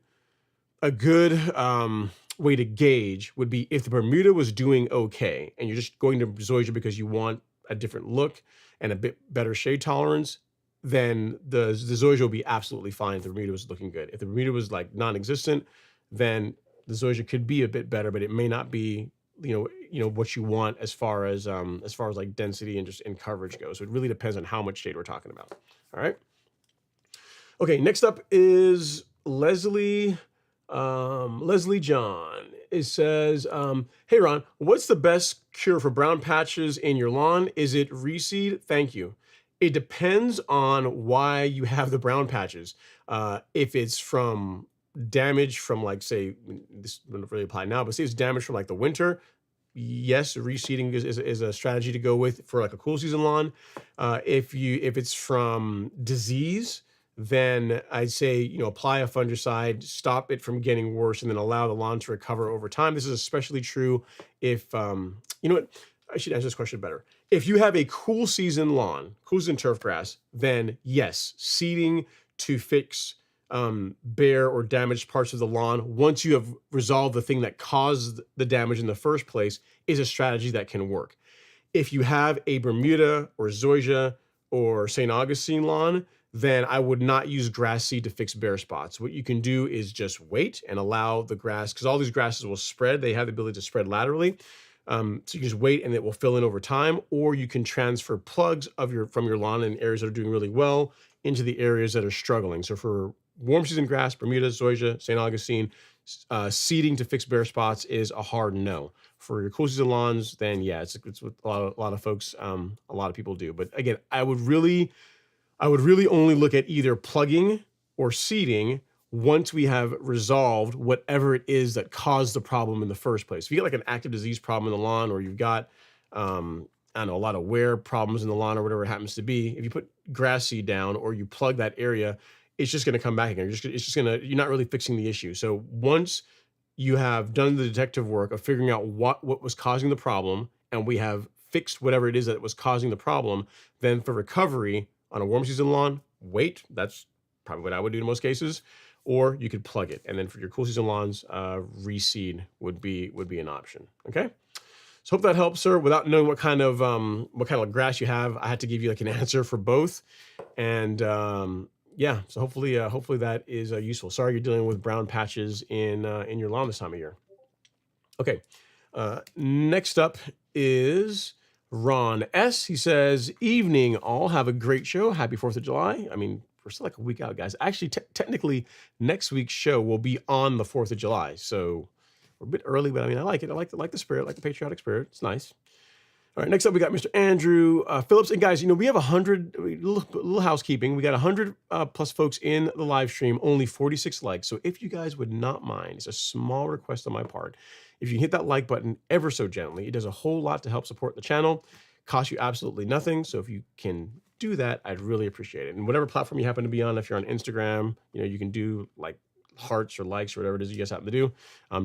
a good way to gauge would be if the Bermuda was doing okay and you're just going to Zoysia because you want a different look and a bit better shade tolerance, then the Zoysia will be absolutely fine if the Bermuda was looking good. If the Bermuda was like non-existent, then the Zoysia could be a bit better, but it may not be what you want as far as like density and just in coverage goes. So it really depends on how much shade we're talking about. All right. Okay, next up is Leslie John. It says, hey Ron, what's the best cure for brown patches in your lawn? Is it reseed? Thank you. It depends on why you have the brown patches. If it's from damage from, like, say, this wouldn't really apply now, but say it's damage from like the winter, yes, reseeding is a strategy to go with for like a cool season lawn. If it's from disease, then I'd say, apply a fungicide, stop it from getting worse, and then allow the lawn to recover over time. This is especially true if, you know what, I should answer this question better. If you have a cool season lawn, cool season turf grass, then yes, seeding to fix bare or damaged parts of the lawn, once you have resolved the thing that caused the damage in the first place, is a strategy that can work. If you have a Bermuda or Zoysia or St. Augustine lawn, then I would not use grass seed to fix bare spots. What you can do is just wait and allow the grass, because all these grasses will spread. They have the ability to spread laterally. So you just wait and it will fill in over time, or you can transfer plugs from your lawn in areas that are doing really well into the areas that are struggling. So for warm season grass, Bermuda, Zoysia, St. Augustine, seeding to fix bare spots is a hard no. For your cool season lawns, then yeah, it's what a lot of folks, a lot of people do. But again, I would really only look at either plugging or seeding once we have resolved whatever it is that caused the problem in the first place. If you get like an active disease problem in the lawn, or you've got, I don't know, a lot of wear problems in the lawn or whatever it happens to be, if you put grass seed down or you plug that area, it's just going to come back again. You're not really fixing the issue. So once you have done the detective work of figuring out what was causing the problem, and we have fixed whatever it is that was causing the problem, then for recovery on a warm season lawn, wait. That's probably what I would do in most cases. Or you could plug it. And then for your cool season lawns, reseed would be an option. Okay. So hope that helps, sir. Without knowing what kind of grass you have, I had to give you like an answer for both. And yeah, so hopefully that is useful. Sorry you're dealing with brown patches in your lawn this time of year. Okay. Next up is Ron S. He says, evening all, have a great show. Happy 4th of July. I mean, we're still like a week out, guys. Actually, technically, next week's show will be on the 4th of July. So we're a bit early, but I mean, I like it. I like the spirit, I like the patriotic spirit. It's nice. All right, next up, we got Mr. Andrew Phillips. And guys, we have 100, little housekeeping. We got 100 plus folks in the live stream, only 46 likes. So if you guys would not mind, it's a small request on my part. If you hit that like button ever so gently, it does a whole lot to help support the channel. Costs you absolutely nothing. So if you can do that, I'd really appreciate it. And whatever platform you happen to be on, if you're on Instagram, you can do like hearts or likes or whatever it is you guys happen to do.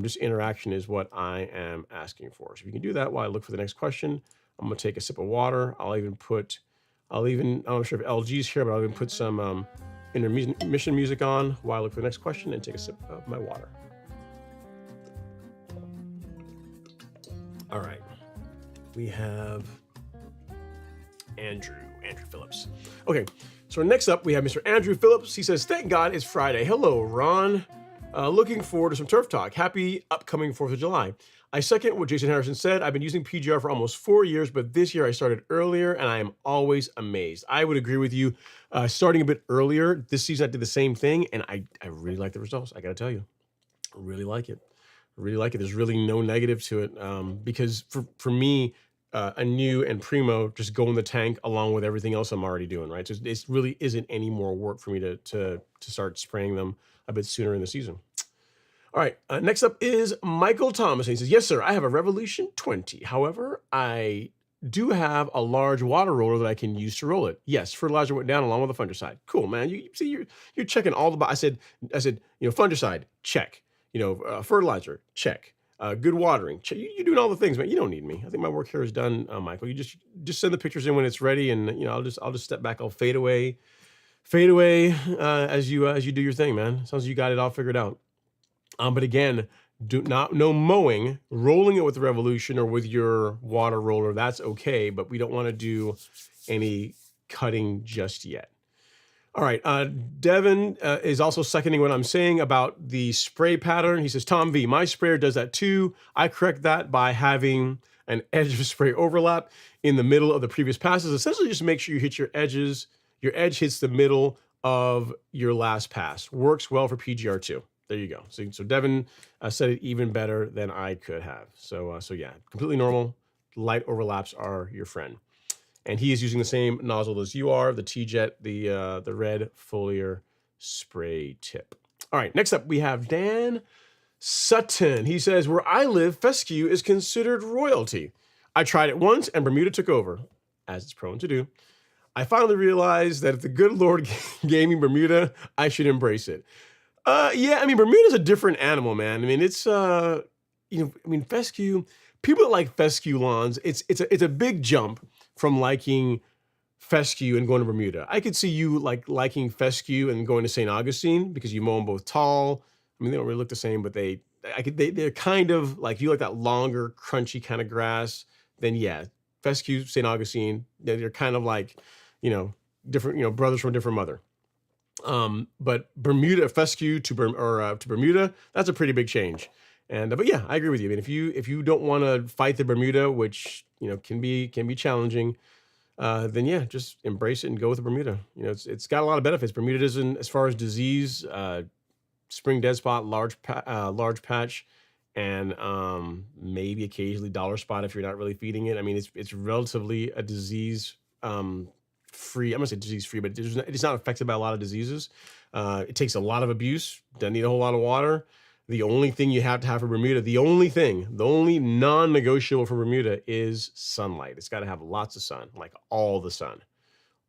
Just interaction is what I am asking for. So if you can do that while I look for the next question, I'm gonna take a sip of water. I'm not sure if LG's here, but I'll even put some intermission music on while I look for the next question and take a sip of my water. All right, we have Andrew Phillips. Okay, so next up we have Mr. Andrew Phillips. He says, thank God it's Friday. Hello, Ron. Looking forward to some turf talk. Happy upcoming 4th of July. I second what Jason Harrison said. I've been using PGR for almost 4 years, but this year I started earlier and I am always amazed. I would agree with you. Starting a bit earlier, this season I did the same thing and I really like the results. I gotta tell you, I really like it. There's really no negative to it because for me, a new and primo just go in the tank along with everything else I'm already doing, right? So it really isn't any more work for me to start spraying them a bit sooner in the season. All right, next up is Michael Thomas. He says, yes, sir, I have a Revolution 20. However, I do have a large water roller that I can use to roll it. Yes, fertilizer went down along with the fungicide. Cool, man. You see, you're checking all the, I said, fungicide, check. Fertilizer, check. Good watering. You're doing all the things, man. You don't need me. I think my work here is done, Michael. You just send the pictures in when it's ready, and I'll just step back. I'll fade away as you do your thing, man. Sounds like you got it all figured out. But again, no mowing, rolling it with the Revolution or with your water roller, that's okay, but we don't want to do any cutting just yet. All right, Devin is also seconding what I'm saying about the spray pattern. He says, Tom V, my sprayer does that too. I correct that by having an edge of spray overlap in the middle of the previous passes. Essentially, just make sure you hit your edges. Your edge hits the middle of your last pass. Works well for PGR2. There you go. So Devin said it even better than I could have. So yeah, completely normal. Light overlaps are your friend. And he is using the same nozzle as you are, the T-Jet, the red foliar spray tip. All right, next up we have Dan Sutton. He says, where I live, fescue is considered royalty. I tried it once and Bermuda took over, as it's prone to do. I finally realized that if the good Lord gave me Bermuda, I should embrace it. Yeah, I mean, Bermuda's a different animal, man. I mean, it's, fescue, people that like fescue lawns, it's a big jump from liking fescue and going to Bermuda. I could see you liking fescue and going to St. Augustine because you mow them both tall. I mean, they don't really look the same, but they're kind of like, you like that longer, crunchy kind of grass, then yeah, fescue, St. Augustine, they're kind of like, different, brothers from a different mother. But Bermuda, fescue to Bermuda, that's a pretty big change. And but yeah, I agree with you. I mean, if you don't want to fight the Bermuda, which can be challenging, then yeah, just embrace it and go with the Bermuda. It's got a lot of benefits. Bermuda doesn't, as far as disease, spring dead spot, large patch, and maybe occasionally dollar spot if you're not really feeding it. I mean, it's relatively a disease free. I'm gonna say disease free, but it's not affected by a lot of diseases. It takes a lot of abuse. Doesn't need a whole lot of water. The only thing you have to have for Bermuda, the only non-negotiable for Bermuda is sunlight. It's got to have lots of sun, like all the sun,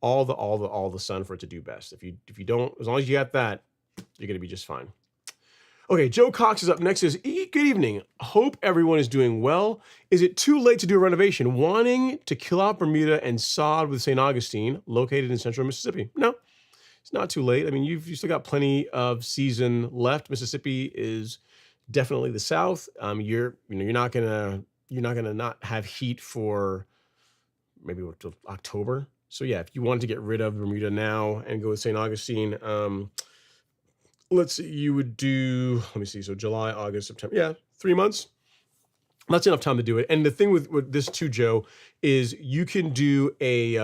all the sun for it to do best. If you don't, as long as you got that, you're gonna be just fine. Okay, Joe Cox is up next. Says, good evening. Hope everyone is doing well. Is it too late to do a renovation? Wanting to kill out Bermuda and sod with St. Augustine, located in central Mississippi. No, it's not too late. I mean, you've still got plenty of season left. Mississippi is definitely the South. You're not gonna not have heat for maybe till October. So yeah, if you wanted to get rid of Bermuda now and go with St. Augustine, let's see, you would do, let me see, so July, August, September, yeah, 3 months. That's enough time to do it. And the thing with this too, Joe, is you can do a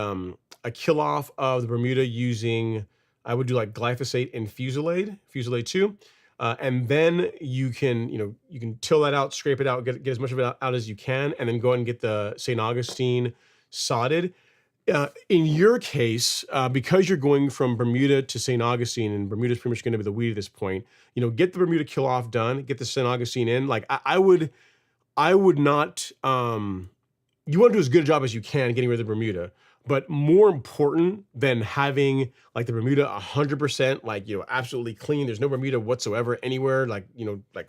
kill off of the Bermuda using, I would do like glyphosate and Fusilade 2. And then you can till that out, scrape it out, get as much of it out as you can, and then go ahead and get the St. Augustine sodded. In your case, because you're going from Bermuda to St. Augustine, and Bermuda's pretty much going to be the weed at this point, get the Bermuda kill off done, get the St. Augustine in. Like I would not, you want to do as good a job as you can getting rid of the Bermuda, but more important than having like the Bermuda 100%, absolutely clean, there's no Bermuda whatsoever anywhere, like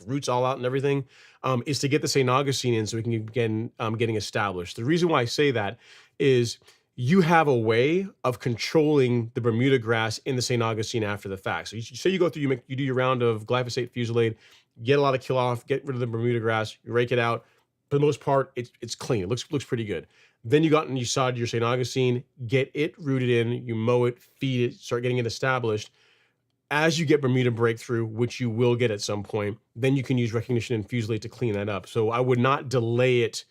roots all out and everything, is to get the St. Augustine in so we can begin getting established. The reason why I say that is you have a way of controlling the Bermuda grass in the St. Augustine after the fact. So you say you go through, you do your round of glyphosate, Fusilade, get a lot of kill off, get rid of the Bermuda grass, you rake it out. For the most part, it's clean. It looks pretty good. Then you got and you sod your St. Augustine, get it rooted in, you mow it, feed it, start getting it established. As you get Bermuda breakthrough, which you will get at some point, then you can use recognition and Fusilade to clean that up. So I would not delay it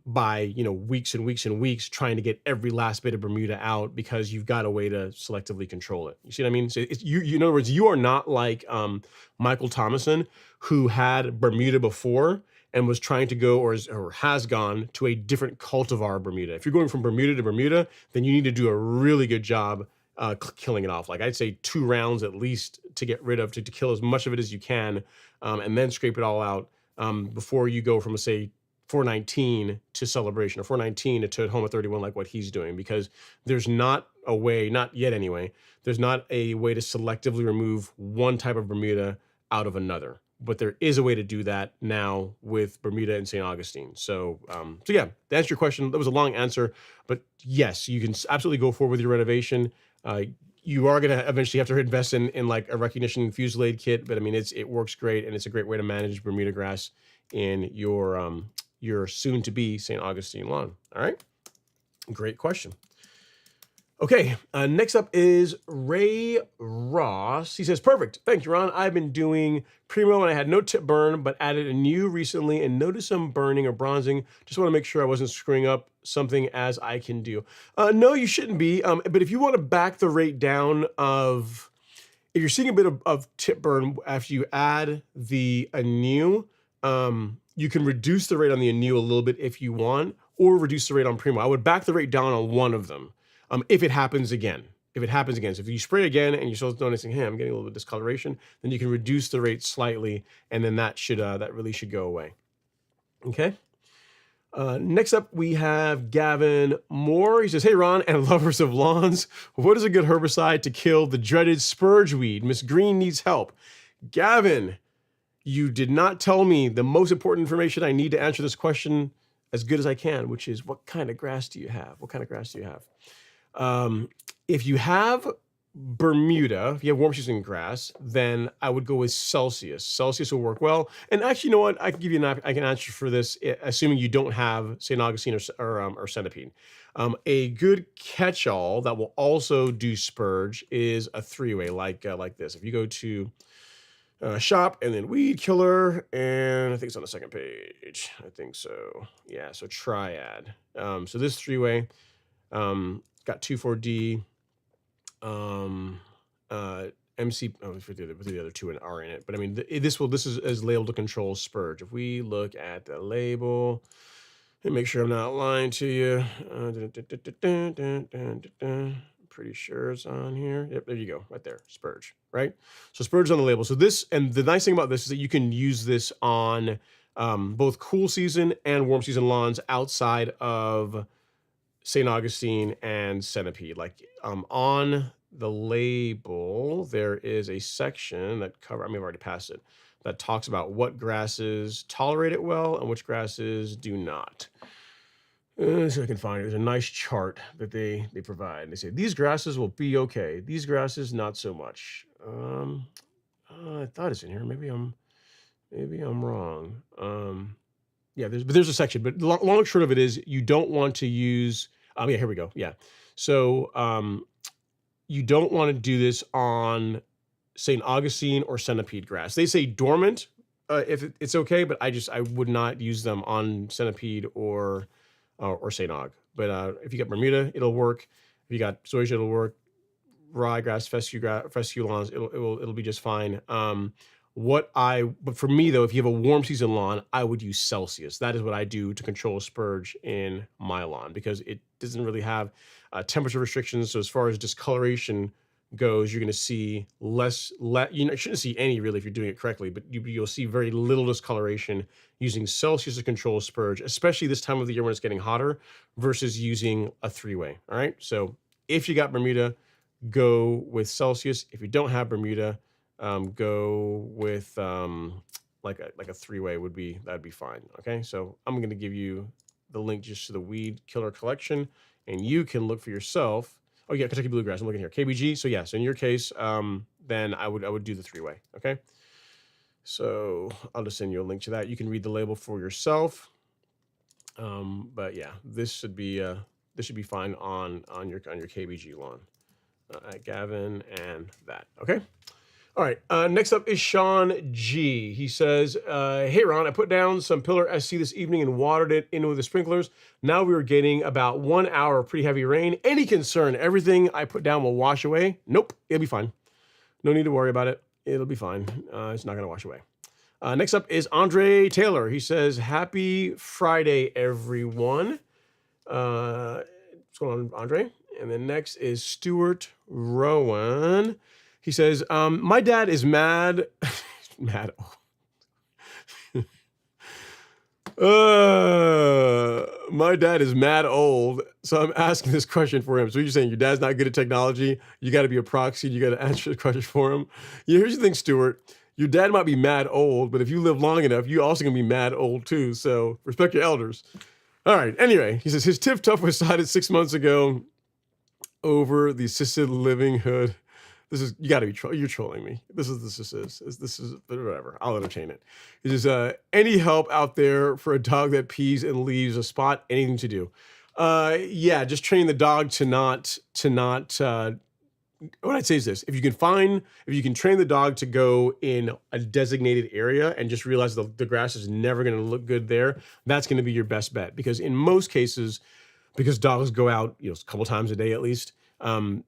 by weeks and weeks and weeks trying to get every last bit of Bermuda out, because you've got a way to selectively control it. You see what I mean? So it's, in other words, you are not like Michael Thomason, who had Bermuda before and was trying to go or has gone to a different cultivar Bermuda. If you're going from Bermuda to Bermuda, then you need to do a really good job killing it off. Like I'd say 2 rounds at least to get rid of, to kill as much of it as you can, and then scrape it all out before you go from, say, 419 to celebration, or 419 to Tahoma 31, like what he's doing, because there's not a way, not yet anyway, there's not a way to selectively remove one type of Bermuda out of another. But there is a way to do that now with Bermuda and St. Augustine. So yeah, to answer your question, that was a long answer, but yes, you can absolutely go forward with your renovation. You are going to eventually have to invest in like a recognition fusillade kit, but I mean, it works great, and it's a great way to manage Bermuda grass in your soon to be St. Augustine lawn. All right. Great question. Okay, next up is Ray Ross. He says, perfect. Thank you, Ron. I've been doing Primo and I had no tip burn, but added a new recently and noticed some burning or bronzing. Just want to make sure I wasn't screwing up something as I can do. No, you shouldn't be. But if you want to back the rate down of, if you're seeing a bit of tip burn after you add the Anew, you can reduce the rate on the Anew a little bit if you want, or reduce the rate on Primo. I would back the rate down on one of them. If it happens again, so if you spray again and you're still noticing, hey, I'm getting a little bit of discoloration, then you can reduce the rate slightly, and then that really should go away. Okay. Next up, we have Gavin Moore. He says, hey, Ron and lovers of lawns, what is a good herbicide to kill the dreaded spurge weed? Miss Green needs help. Gavin, you did not tell me the most important information I need to answer this question as good as I can, which is, what kind of grass do you have? If you have Bermuda, if you have warm season grass, then I would go with Celsius. Celsius will work well. And actually, you know what? I can give you I can answer for this, assuming you don't have St. Augustine or Centipede. A good catch-all that will also do Spurge is a three-way like this. If you go to shop and then weed killer, and I think it's on the second page. I think so. Yeah, so triad. So this three-way got 2,4-D, MC. Oh, with the other two are in it, but I mean this is labeled to control Spurge. If we look at the label and make sure I'm not lying to you, pretty sure it's on here. Yep, there you go, right there, Spurge, right? So Spurge is on the label. So this, and the nice thing about this is that you can use this on both cool season and warm season lawns outside of St. Augustine and Centipede. Like on the label, there is a section that I mean, I've already passed it, that talks about what grasses tolerate it well and which grasses do not. So I can find it. There's a nice chart that they provide. They say these grasses will be okay. These grasses not so much. I thought it's in here. Maybe I'm wrong. Yeah, there's a section, but long and short of it is you don't want to use. Yeah, here we go. Yeah, so you don't want to do this on St. Augustine or Centipede grass. They say dormant if it's okay, but I would not use them on Centipede or St. Aug. But if you got Bermuda, it'll work. If you got Zoysia, it'll work. Ryegrass, fescue lawns, it'll be just fine. But for me though, if you have a warm season lawn, I would use Celsius. That is what I do to control Spurge in my lawn, because it doesn't really have temperature restrictions. So as far as discoloration goes, you're going to see less. You shouldn't see any really if you're doing it correctly, but you'll see very little discoloration using Celsius to control Spurge, especially this time of the year when it's getting hotter, versus using a three-way. All right. So if you got Bermuda, go with Celsius. If you don't have Bermuda, go with like a three-way would be fine. Okay, so I'm going to give you the link just to the weed killer collection, and you can look for yourself. Oh yeah, Kentucky bluegrass. I'm looking here, KBG. So yeah, so in your case, then I would do the three-way. Okay, so I'll just send you a link to that. You can read the label for yourself. But yeah, this should be fine on your KBG lawn. Gavin and that. Okay. All right. Next up is Sean G. He says, hey, Ron, I put down some Pillar SC this evening and watered it in with the sprinklers. Now we are getting about 1 hour of pretty heavy rain. Any concern? Everything I put down will wash away? Nope. It'll be fine. No need to worry about it. It'll be fine. It's not going to wash away. Next up is Andre Taylor. He says, happy Friday, everyone. What's going on, Andre? And then next is Stuart Rowan. He says, my dad is mad. Mad. My dad is mad old. So I'm asking this question for him. So you're saying your dad's not good at technology. You got to be a proxy. You got to answer the question for him. Here's the thing, Stuart. Your dad might be mad old, but if you live long enough, you also going to be mad old too. So respect your elders. All right. Anyway, he says his Tiff Tough was sighted 6 months ago. over the assisted living hood. This is, you got to be you're trolling me. This is whatever. I'll entertain it. It is any help out there for a dog that pees and leaves a spot? Anything to do? Yeah, just train the dog to not. What I'd say is this: if you can train the dog to go in a designated area and just realize the grass is never going to look good there, that's going to be your best bet. Because in most cases, because dogs go out, a couple times a day at least,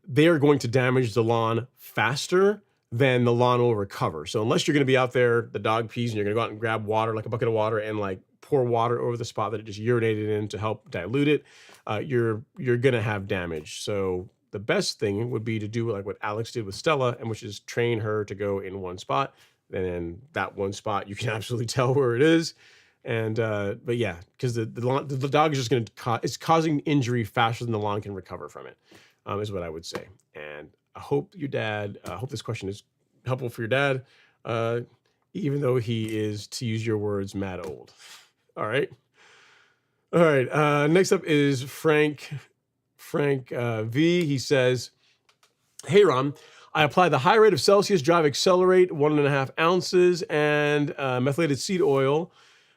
they are going to damage the lawn faster than the lawn will recover. So unless you're going to be out there, the dog pees, and you're going to go out and grab water, like a bucket of water, and like pour water over the spot that it just urinated in to help dilute it, you're going to have damage. So the best thing would be to do like what Alex did with Stella, and which is train her to go in one spot. And then that one spot, you can absolutely tell where it is. And but yeah, because the dog is just going to it's causing injury faster than the lawn can recover from it, is what I would say. And I hope I hope this question is helpful for your dad, even though he is, to use your words, mad old. All right. Next up is Frank V. He says, "Hey Ron, I apply the high rate of Celsius Drive Accelerate 1.5 ounces and methylated seed oil.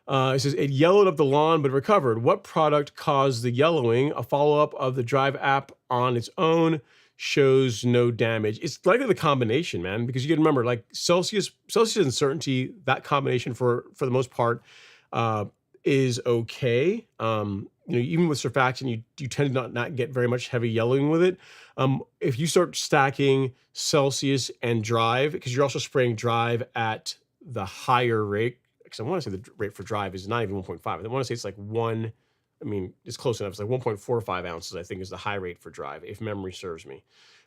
It says it yellowed up the lawn but recovered. What product caused the yellowing? A follow-up of the Drive app on its own shows no damage." It's likely the combination, man, because you can remember, like Celsius and Certainty, that combination for the most part is okay. Even with surfactant, you tend to not get very much heavy yellowing with it. If you start stacking Celsius and Drive, because you're also spraying Drive at the higher rate, because I want to say the rate for Drive is not even 1.5. I want to say it's like it's close enough. It's like 1.45 ounces, I think, is the high rate for Drive, if memory serves me.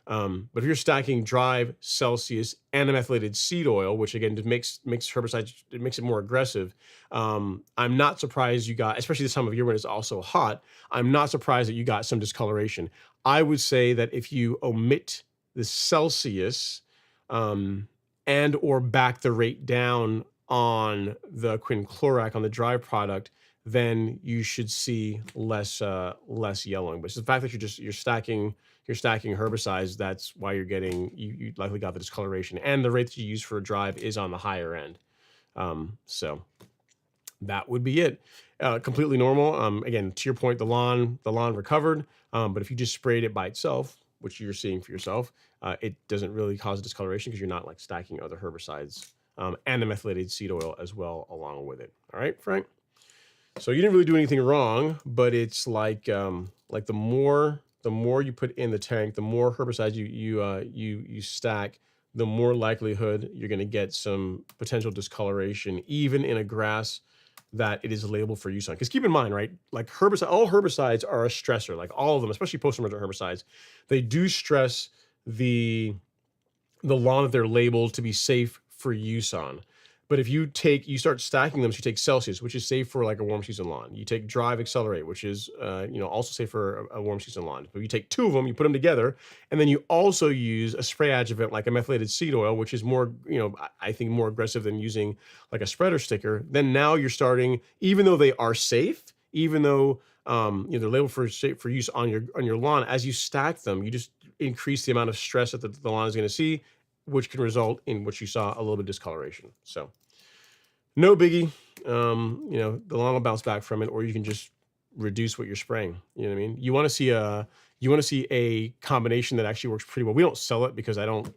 But if you're stacking Drive, Celsius, and a methylated seed oil, which again makes herbicides, it makes it more aggressive. I'm not surprised you got, especially this time of year when it's also hot, I'm not surprised that you got some discoloration. I would say that if you omit the Celsius and or back the rate down on the quinclorac on the Drive product, then you should see less yellowing. But it's the fact that you're stacking herbicides, that's why you're getting, you likely got the discoloration, and the rate that you use for a Drive is on the higher end. So that would be it. Completely normal. Again, to your point, the lawn recovered. But if you just sprayed it by itself, which you're seeing for yourself, it doesn't really cause discoloration because you're not like stacking other herbicides and the methylated seed oil as well along with it. All right, Frank? So you didn't really do anything wrong, but it's like the more you put in the tank, the more herbicides you stack, the more likelihood you're going to get some potential discoloration, even in a grass that it is labeled for use on. Because keep in mind, right, like all herbicides are a stressor, like all of them, especially post-emergent herbicides. They do stress the lawn that they're labeled to be safe for use on. But if you start stacking them, so you take Celsius, which is safe for like a warm season lawn. You take Drive Accelerate, which is also safe for a warm season lawn. But you take two of them, you put them together, and then you also use a spray adjuvant like a methylated seed oil, which is more, I think more aggressive than using like a spreader sticker. Then now you're starting, even though they are safe, even though they're labeled for use on your lawn, as you stack them, you just increase the amount of stress that the lawn is going to see, which can result in what you saw, a little bit of discoloration. So no biggie. The lawn will bounce back from it, or you can just reduce what you're spraying. You know what I mean? You want to see a combination that actually works pretty well. We don't sell it because even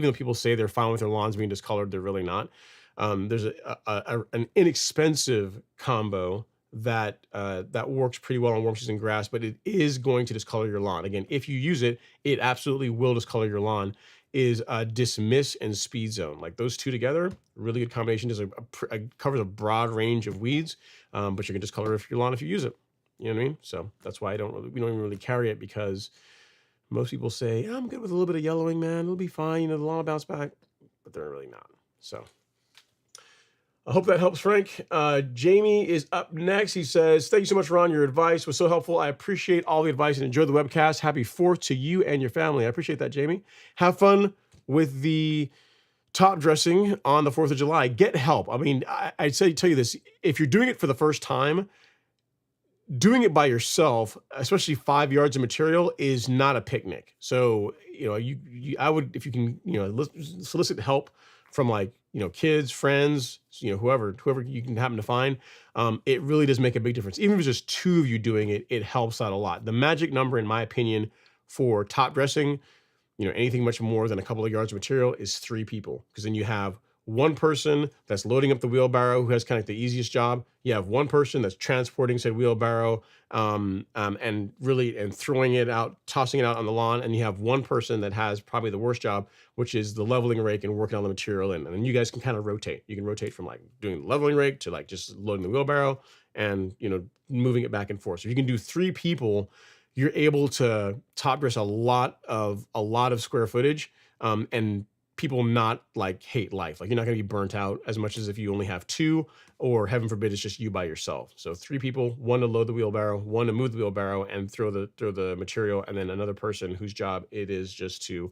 though people say they're fine with their lawns being discolored, they're really not. There's an inexpensive combo that works pretty well on warm season grass, but it is going to discolor your lawn. Again, if you use it, it absolutely will discolor your lawn. Is Dismiss and Speed Zone. Like those two together, really good combination. Covers a broad range of weeds, but you can discolor your lawn if you use it. You know what I mean? So that's why we don't even really carry it, because most people say, I'm good with a little bit of yellowing, man. It'll be fine. The lawn will bounce back, but they're really not. So I hope that helps, Frank. Jamie is up next. He says, thank you so much, Ron. Your advice was so helpful. I appreciate all the advice and enjoy the webcast. Happy 4th to you and your family. I appreciate that, Jamie. Have fun with the top dressing on the 4th of July. Get help. I mean, I'd tell you this. If you're doing it for the first time, doing it by yourself, especially 5 yards of material, is not a picnic. So, I would, if you can, solicit help from like, kids, friends, whoever you can happen to find. It really does make a big difference. Even if it's just 2 of you doing it, it helps out a lot. The magic number, in my opinion, for top dressing, anything much more than a couple of yards of material, is 3 people. Because then you have one person that's loading up the wheelbarrow, who has kind of the easiest job. You have one person that's transporting said wheelbarrow, and throwing it out, tossing it out on the lawn. And you have one person that has probably the worst job, which is the leveling rake and working on the material. And then you guys can kind of rotate. You can rotate from like doing the leveling rake to like just loading the wheelbarrow and, moving it back and forth. So if you can do 3 people, you're able to top dress a lot of square footage, and people not like hate life. Like, you're not going to be burnt out as much as if you only have 2, or heaven forbid, it's just you by yourself. So 3 people, 1 to load the wheelbarrow, 1 to move the wheelbarrow and throw the material, and then another person whose job it is just to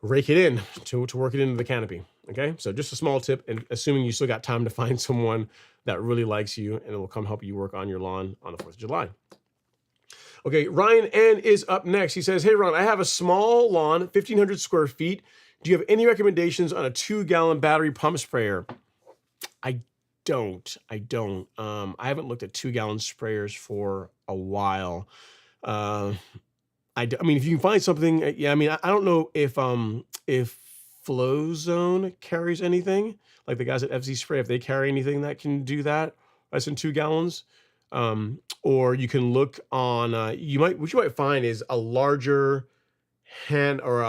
rake it in, to work it into the canopy. Okay, so just a small tip, and assuming you still got time to find someone that really likes you and will come help you work on your lawn on the 4th of July. Okay, Ryan N is up next. He says, hey, Ron, I have a small lawn, 1,500 square feet. Do you have any recommendations on a 2-gallon battery pump sprayer? I don't. I haven't looked at 2-gallon sprayers for a while. I mean, if you can find something, yeah. I mean, I don't know if Flow Zone carries anything, like the guys at FZ Spray, if they carry anything that can do that. That's in 2 gallons. Or you can look on. What you might find is a larger hand, or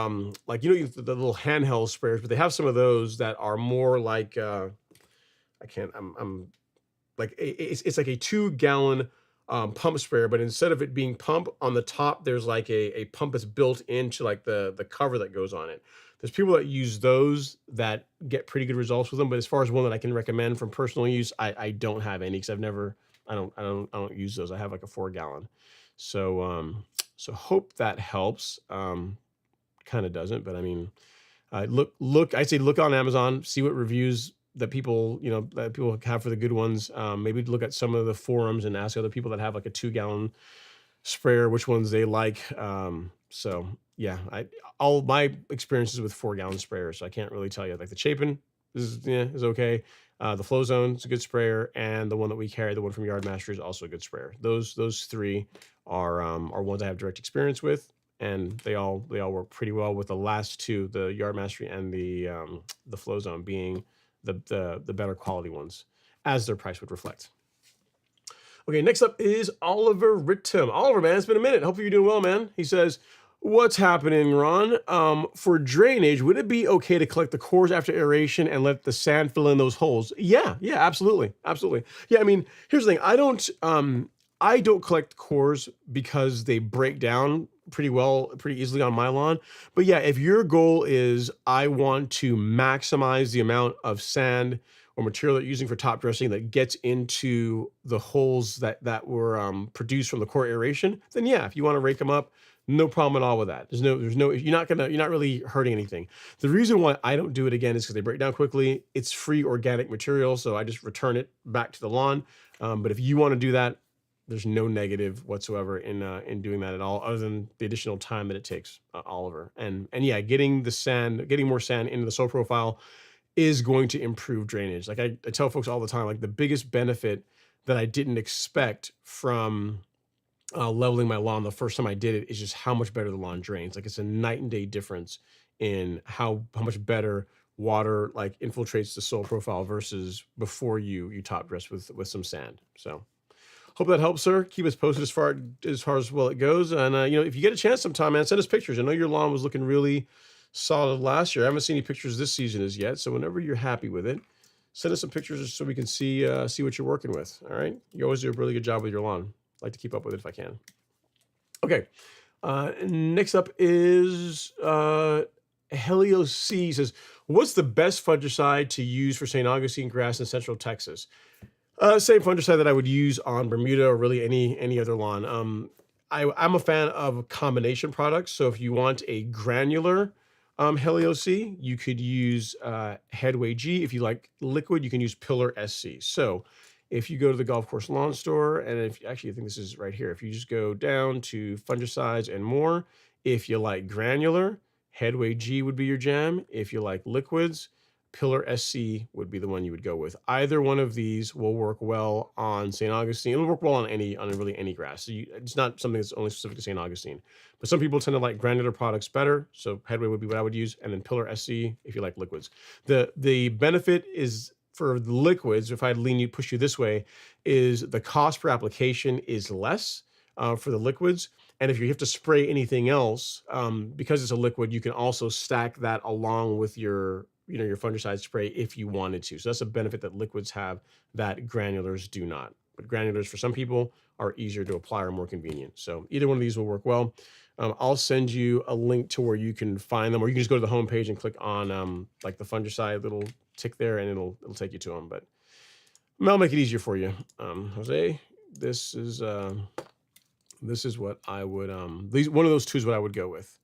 like, the little handheld sprayers, but they have some of those that are more like I'm like, it's like a 2-gallon pump sprayer, but instead of it being pump on the top, there's like a pump that's built into like the cover that goes on it. There's people that use those that get pretty good results with them, but as far as one that I can recommend from personal use, I don't have any, because I don't use those. I have like a 4-gallon. So hope that helps. Kind of doesn't, but I mean, I'd say look on Amazon, see what reviews that people have for the good ones. Maybe look at some of the forums and ask other people that have like a 2-gallon sprayer which ones they like. So yeah, all my experiences with 4-gallon sprayers, so I can't really tell you. Like the Chapin is okay. The Flow Zone is a good sprayer, and the one that we carry, the one from Yardmaster, is also a good sprayer. Those 3 are ones I have direct experience with, and they all work pretty well, with the last 2, the Yardmaster and the Flow Zone, being the better quality ones, as their price would reflect. Okay, next up is Oliver Rittem. Oliver, man, it's been a minute. Hopefully you're doing well, man. He says, what's happening, Ron? For drainage, would it be okay to collect the cores after aeration and let the sand fill in those holes? Yeah, absolutely. Yeah, I mean, here's the thing. I don't collect cores because they break down pretty easily on my lawn. But yeah, if your goal is, I want to maximize the amount of sand or material that you're using for top dressing that gets into the holes that were produced from the core aeration, then yeah, if you want to rake them up, no problem at all with that. You're not really hurting anything. The reason why I don't do it, again, is because they break down quickly. It's free organic material, so I just return it back to the lawn. But if you want to do that, there's no negative whatsoever in doing that at all, other than the additional time that it takes, Oliver. And yeah, getting more sand into the soil profile is going to improve drainage. Like I tell folks all the time, like the biggest benefit that I didn't expect from leveling my lawn the first time I did it is just how much better the lawn drains. Like, it's a night and day difference in how much better water like infiltrates the soil profile versus before you top dress with some sand. So hope that helps, sir. Keep us posted as far as well it goes. And if you get a chance sometime, man, send us pictures. I know your lawn was looking really solid last year. I haven't seen any pictures this season as yet. So whenever you're happy with it, send us some pictures so we can see what you're working with. All right. You always do a really good job with your lawn. I like to keep up with it if I can. Okay. Next up is Helio C says, what's the best fungicide to use for St. Augustine grass in Central Texas? Same fungicide that I would use on Bermuda or really any other lawn. I'm a fan of combination products. So if you want a granular Helio C, you could use Headway G. If you like liquid, you can use Pillar SC. So If you go to the golf course lawn store, and if actually I think this is right here, if you just go down to fungicides and more, if you like granular, Headway G would be your jam. If you like liquids, Pillar SC would be the one you would go with. Either one of these will work well on St. Augustine. It'll work well on really any grass. So it's not something that's only specific to St. Augustine. But some people tend to like granular products better. So Headway would be what I would use, and then Pillar SC if you like liquids. The benefit is for the liquids, if I'd push you this way, is the cost per application is less for the liquids. And if you have to spray anything else, because it's a liquid, you can also stack that along with your fungicide spray if you wanted to. So that's a benefit that liquids have that granulars do not. But granulars for some people are easier to apply or more convenient. So either one of these will work well. I'll send you a link to where you can find them, or you can just go to the home page and click on like the fungicide little tick there, and it'll take you to them. But I'll make it easier for you, Jose. This is what I would one of those two is what I would go with.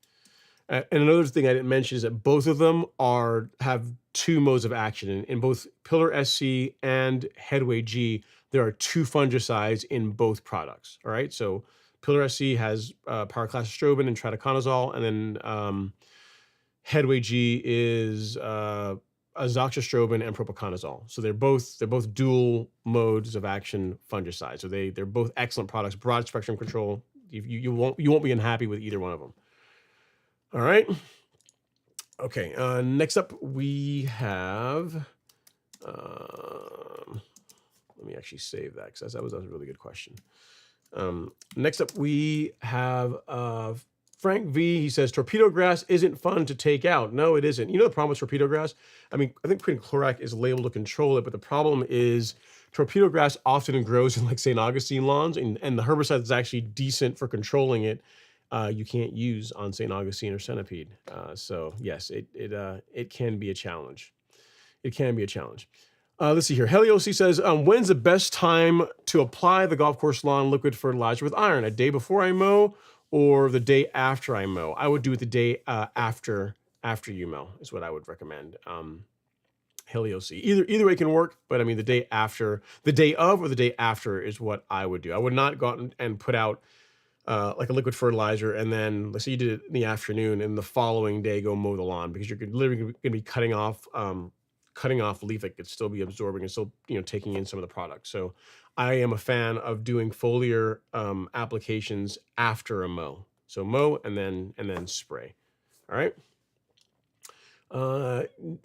And another thing I didn't mention is that both of them have two modes of action. In both Pillar SC and Headway G, there are two fungicides in both products. All right, so Pillar SC has pyraclostrobin and tritaconazole, and then Headway G is azoxystrobin and propiconazole. So they're both dual modes of action fungicides. So they're both excellent products, broad spectrum control. You won't be unhappy with either one of them. All right. Okay. Next up, we have. Let me actually save that because that was a really good question. Next up, we have Frank V. He says torpedo grass isn't fun to take out. No, it isn't. You know the problem with torpedo grass? I mean, I think quinclorac is labeled to control it, but the problem is torpedo grass often grows in like St. Augustine lawns, and the herbicide is actually decent for controlling it. You can't use on St. Augustine or centipede. So yes, it can be a challenge. It can be a challenge. Let's see here. Heliosi says, when's the best time to apply the golf course lawn liquid fertilizer with iron? A day before I mow or the day after I mow? I would do it the day after you mow is what I would recommend. Heliosi. Either way can work, but I mean the day after, the day of or the day after is what I would do. I would not go out and put out like a liquid fertilizer, and then let's say you did it in the afternoon and the following day go mow the lawn, because you're literally going to be cutting off leaf that could still be absorbing and still taking in some of the product. So I am a fan of doing foliar applications after a mow. So mow and then spray. All right.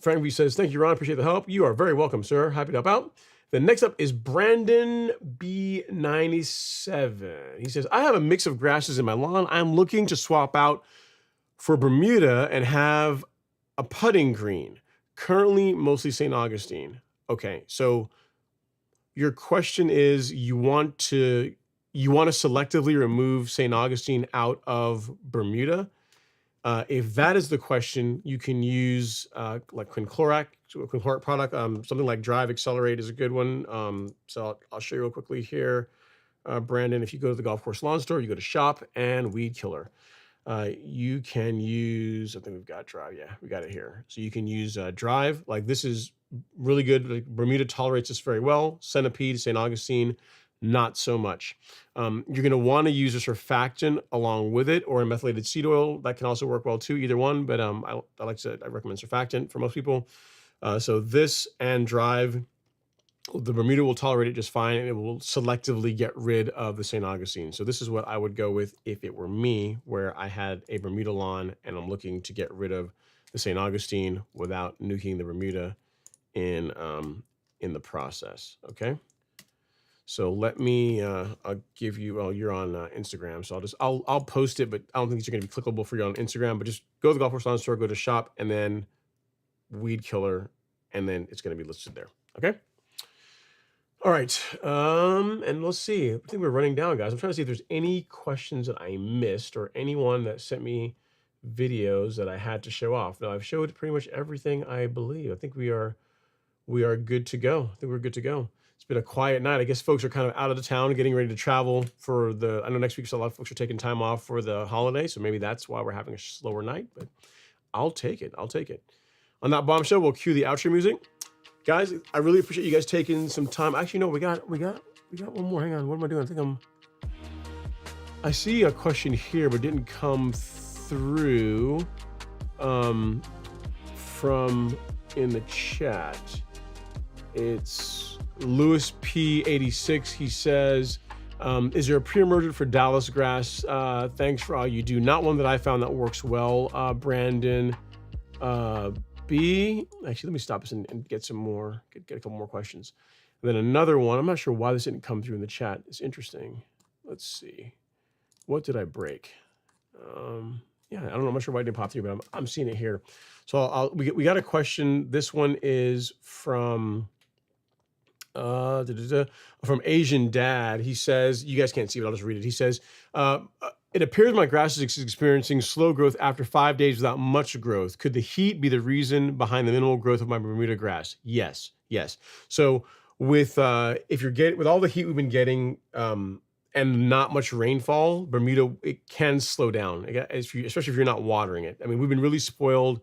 Frank V says, thank you, Ron. Appreciate the help. You are very welcome, sir. Happy to help out. The next up is Brandon B97. He says, I have a mix of grasses in my lawn. I'm looking to swap out for Bermuda and have a putting green. Currently, mostly St. Augustine. Okay, so your question is you want to selectively remove St. Augustine out of Bermuda. If that is the question, you can use like quinclorac product. Something like Drive Accelerate is a good one. So I'll show you real quickly here. Brandon, if you go to the golf course lawn store, you go to shop and weed killer. You can use, I think we've got Drive. Yeah, we got it here. So you can use Drive. Like this is really good. Like, Bermuda tolerates this very well. Centipede, St. Augustine, not so much. You're going to want to use a surfactant along with it, or a methylated seed oil. That can also work well too, either one. But I recommend surfactant for most people. So this and Drive, the Bermuda will tolerate it just fine, and it will selectively get rid of the St. Augustine. So this is what I would go with if it were me, where I had a Bermuda lawn and I'm looking to get rid of the St. Augustine without nuking the Bermuda in the process. Okay. So let me, I'll give you, well, you're on Instagram, so I'll post it, but I don't think it's going to be clickable for you on Instagram, but just go to the golf course lawn store, go to shop, and then weed killer, and then it's going to be listed there. Okay. All right. And let's see, I think we're running down, guys. I'm trying to see if there's any questions that I missed or anyone that sent me videos that I had to show off. No, I've showed pretty much everything, I believe. I think we are good to go. I think we're good to go. It's been a quiet night. I guess folks are kind of out of the town, getting ready to travel for I know next week, so a lot of folks are taking time off for the holiday. So maybe that's why we're having a slower night, but I'll take it. I'll take it. On that bombshell, we'll cue the outro music. Guys, I really appreciate you guys taking some time. Actually, no, we got one more. Hang on, what am I doing? I think I see a question here, but didn't come through from in the chat. It's Louis P86. He says, is there a pre-emergent for Dallas grass? Thanks for all you do. Not one that I found that works well, Brandon. B. Actually, let me stop this and get some more, get a couple more questions. And then another one. I'm not sure why this didn't come through in the chat. It's interesting. Let's see. What did I break? Yeah, I don't know. I'm not sure why it didn't pop through, but I'm seeing it here. So we got a question. This one is from from Asian Dad. He says, you guys can't see it, I'll just read it. He says, it appears my grass is experiencing slow growth after 5 days without much growth. Could the heat be the reason behind the minimal growth of my Bermuda grass? Yes. So with if you're with all the heat we've been getting and not much rainfall, Bermuda, it can slow down, especially if you're not watering it. I mean, we've been really spoiled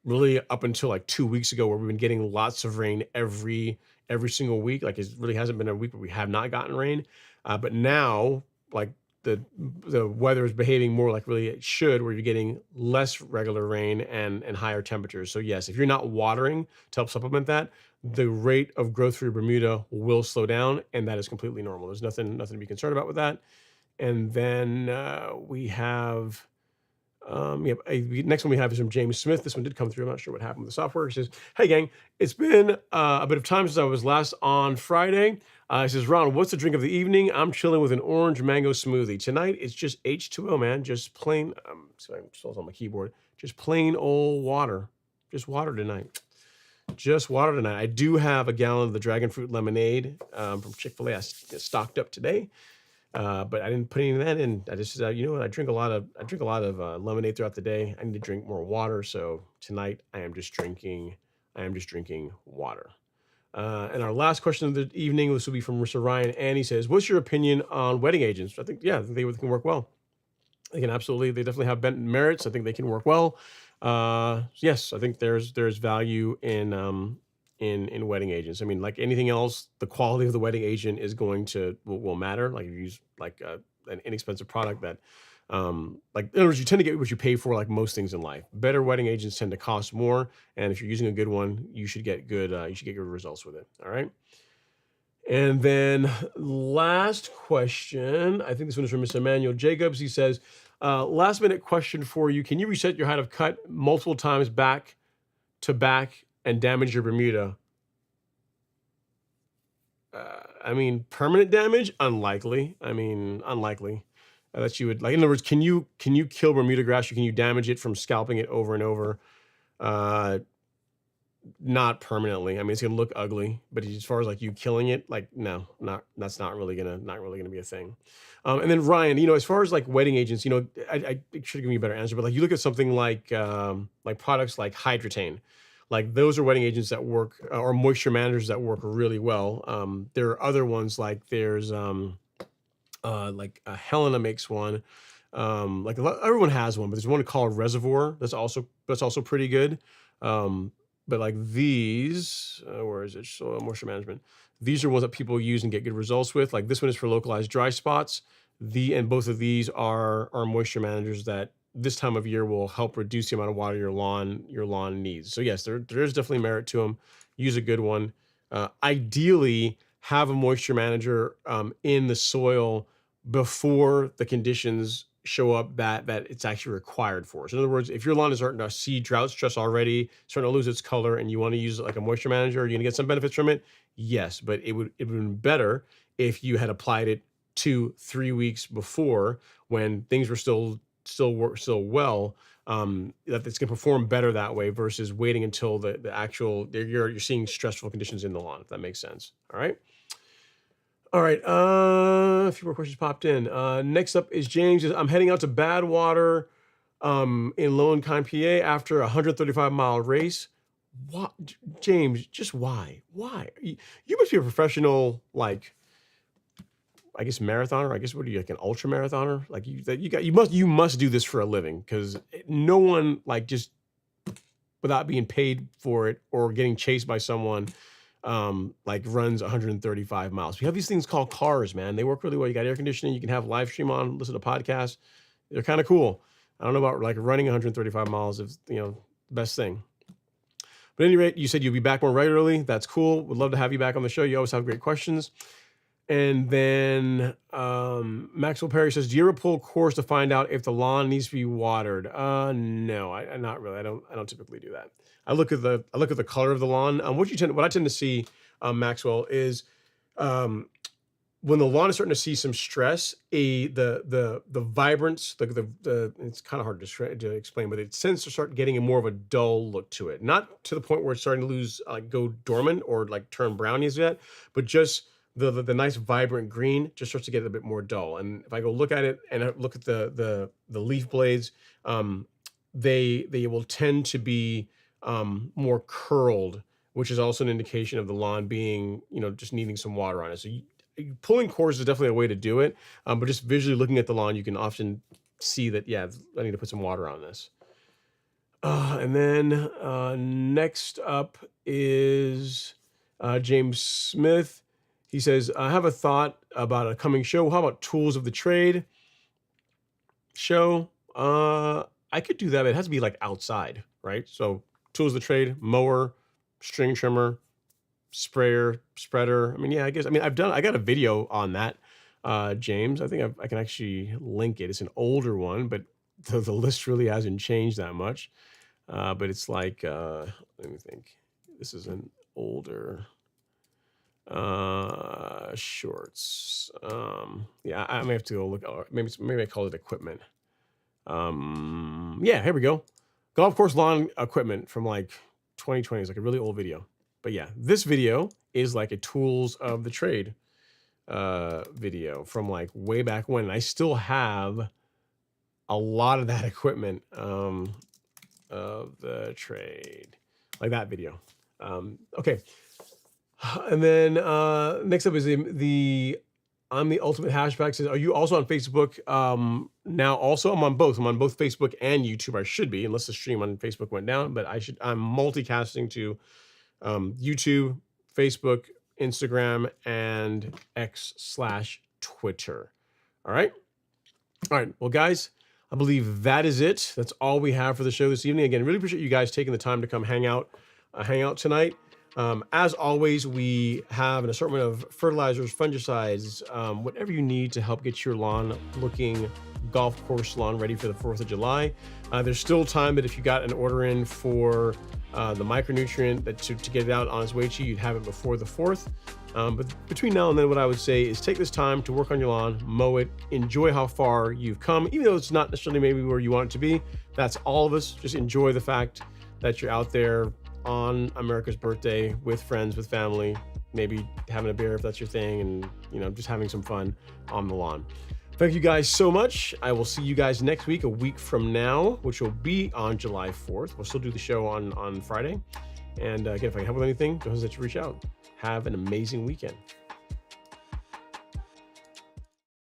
really up until like 2 weeks ago, where we've been getting lots of rain every single week. Like, it really hasn't been a week where we have not gotten rain. But now, like, the weather is behaving more like really it should, where you're getting less regular rain and higher temperatures. So yes, if you're not watering to help supplement that, the rate of growth for your Bermuda will slow down, and that is completely normal. There's nothing to be concerned about with that. And then we have next one we have is from James Smith. This one did come through. I'm not sure what happened with the software. He says, hey gang, it's been a bit of time since I was last on Friday. He says, Ron, what's the drink of the evening? I'm chilling with an orange mango smoothie. Tonight, it's just H2O, man. Just plain, sorry, I'm still on my keyboard. Just plain old water. Just water tonight. Just water tonight. I do have a gallon of the dragon fruit lemonade from Chick-fil-A. I stocked up today. But I didn't put any of that in. I just, you know what? I drink a lot of lemonade throughout the day. I need to drink more water. So tonight I am just drinking water. And our last question of the evening, this will be from Mr. Ryan. And he says, what's your opinion on wetting agents? I think they can work well. They definitely have merits. I think they can work well. Yes, I think there's value in wetting agents. I mean, like anything else, the quality of the wetting agent is will matter. Like, if you use like an inexpensive product that, like, in other words, you tend to get what you pay for, like most things in life. Better wetting agents tend to cost more, and if you're using a good one, you should get good results with it. All right. And then last question, I think this one is from Mr. Emmanuel Jacobs. He says, last minute question for you. Can you reset your height of cut multiple times back to back and damage your Bermuda? I mean, permanent damage? Unlikely. That you would, like, in other words, can you kill Bermuda grass, or can you damage it from scalping it over and over? Not permanently. I mean, it's gonna look ugly, but as far as like you killing it, like, no, that's not really gonna be a thing. And then Ryan, as far as like wetting agents, I should give you a better answer, but like you look at something like products like Hydrotain. Like, those are wetting agents that work, or moisture managers that work really well. There are other ones, like there's like Helena makes one. Like everyone has one, but there's one called Reservoir that's also pretty good. But like these, where is it? Soil moisture management. These are ones that people use and get good results with. Like, this one is for localized dry spots. And both of these are moisture managers that this time of year will help reduce the amount of water your lawn needs. So yes, there is definitely merit to them. Use a good one. Ideally, have a moisture manager in the soil before the conditions show up that it's actually required for. So in other words, if your lawn is starting to see drought stress already, starting to lose its color, and you want to use like a moisture manager, you're gonna get some benefits from it. Yes, but it would have been better if you had applied it 2-3 weeks before, when things were still well, that it's gonna perform better that way, versus waiting until the actual you're seeing stressful conditions in the lawn, if that makes sense. All right. A few more questions popped in. Next up is James. I'm heading out to Badwater in Lone Pine, PA after a 135-mile race. What, James, just why? You must be a professional, like, I guess marathoner. I guess, what are you, like an ultra marathoner? Like, you must do this for a living, because no one, like, just without being paid for it or getting chased by someone like runs 135 miles. We have these things called cars, man. They work really well. You got air conditioning. You can have live stream on, listen to podcasts. They're kind of cool. I don't know about like running 135 miles if, the best thing. But at any rate, you said you'll be back more regularly. That's cool. Would love to have you back on the show. You always have great questions. And then Maxwell Perry says, do you ever pull cores to find out if the lawn needs to be watered? No, I not really. I don't typically do that. I look at the color of the lawn. What I tend to see, Maxwell, is when the lawn is starting to see some stress, the vibrance, it's kind of hard to explain, but it tends to start getting a more of a dull look to it. Not to the point where it's starting to lose, go dormant or like turn brown as yet, but just the nice vibrant green just starts to get a bit more dull. And if I go look at it and I look at the leaf blades, they will tend to be more curled, which is also an indication of the lawn being, just needing some water on it. So pulling cores is definitely a way to do it, but just visually looking at the lawn, you can often see that, yeah, I need to put some water on this. And then next up is James Smith. He says, I have a thought about a coming show. How about Tools of the Trade show? I could do that, but it has to be like outside, right? So Tools of the Trade, mower, string trimmer, sprayer, spreader. I got a video on that, James. I think I can actually link it. It's an older one, but the list really hasn't changed that much. But it's like, let me think. This is an older shorts. Yeah, I may have to go look. Maybe I call it equipment. Yeah, here we go. Golf course lawn equipment from like 2020. It's like a really old video. But yeah, this video is like a Tools of the Trade video from like way back when. And I still have a lot of that equipment of the trade, like that video. Okay. And then next up is I'm the Ultimate Hatchback says, are you also on Facebook now? Also, I'm on both. I'm on both Facebook and YouTube. I should be, unless the stream on Facebook went down, but I'm multicasting to YouTube, Facebook, Instagram, and X/Twitter. All right. Well, guys, I believe that is it. That's all we have for the show this evening. Again, really appreciate you guys taking the time to come hang out tonight. As always, we have an assortment of fertilizers, fungicides, whatever you need to help get your lawn looking golf course lawn ready for the 4th of July. There's still time, but if you got an order in for the micronutrient to get it out on its way to you, you'd have it before the 4th. But between now and then, what I would say is take this time to work on your lawn, mow it, enjoy how far you've come, even though it's not necessarily maybe where you want it to be. That's all of us. Just enjoy the fact that you're out there on America's birthday with friends, with family, maybe having a beer if that's your thing, and just having some fun on the lawn. Thank you guys so much. I will see you guys next week, a week from now, which will be on July 4th. We'll still do the show on Friday. And again, if I can help with anything, don't hesitate to reach out. Have an amazing weekend.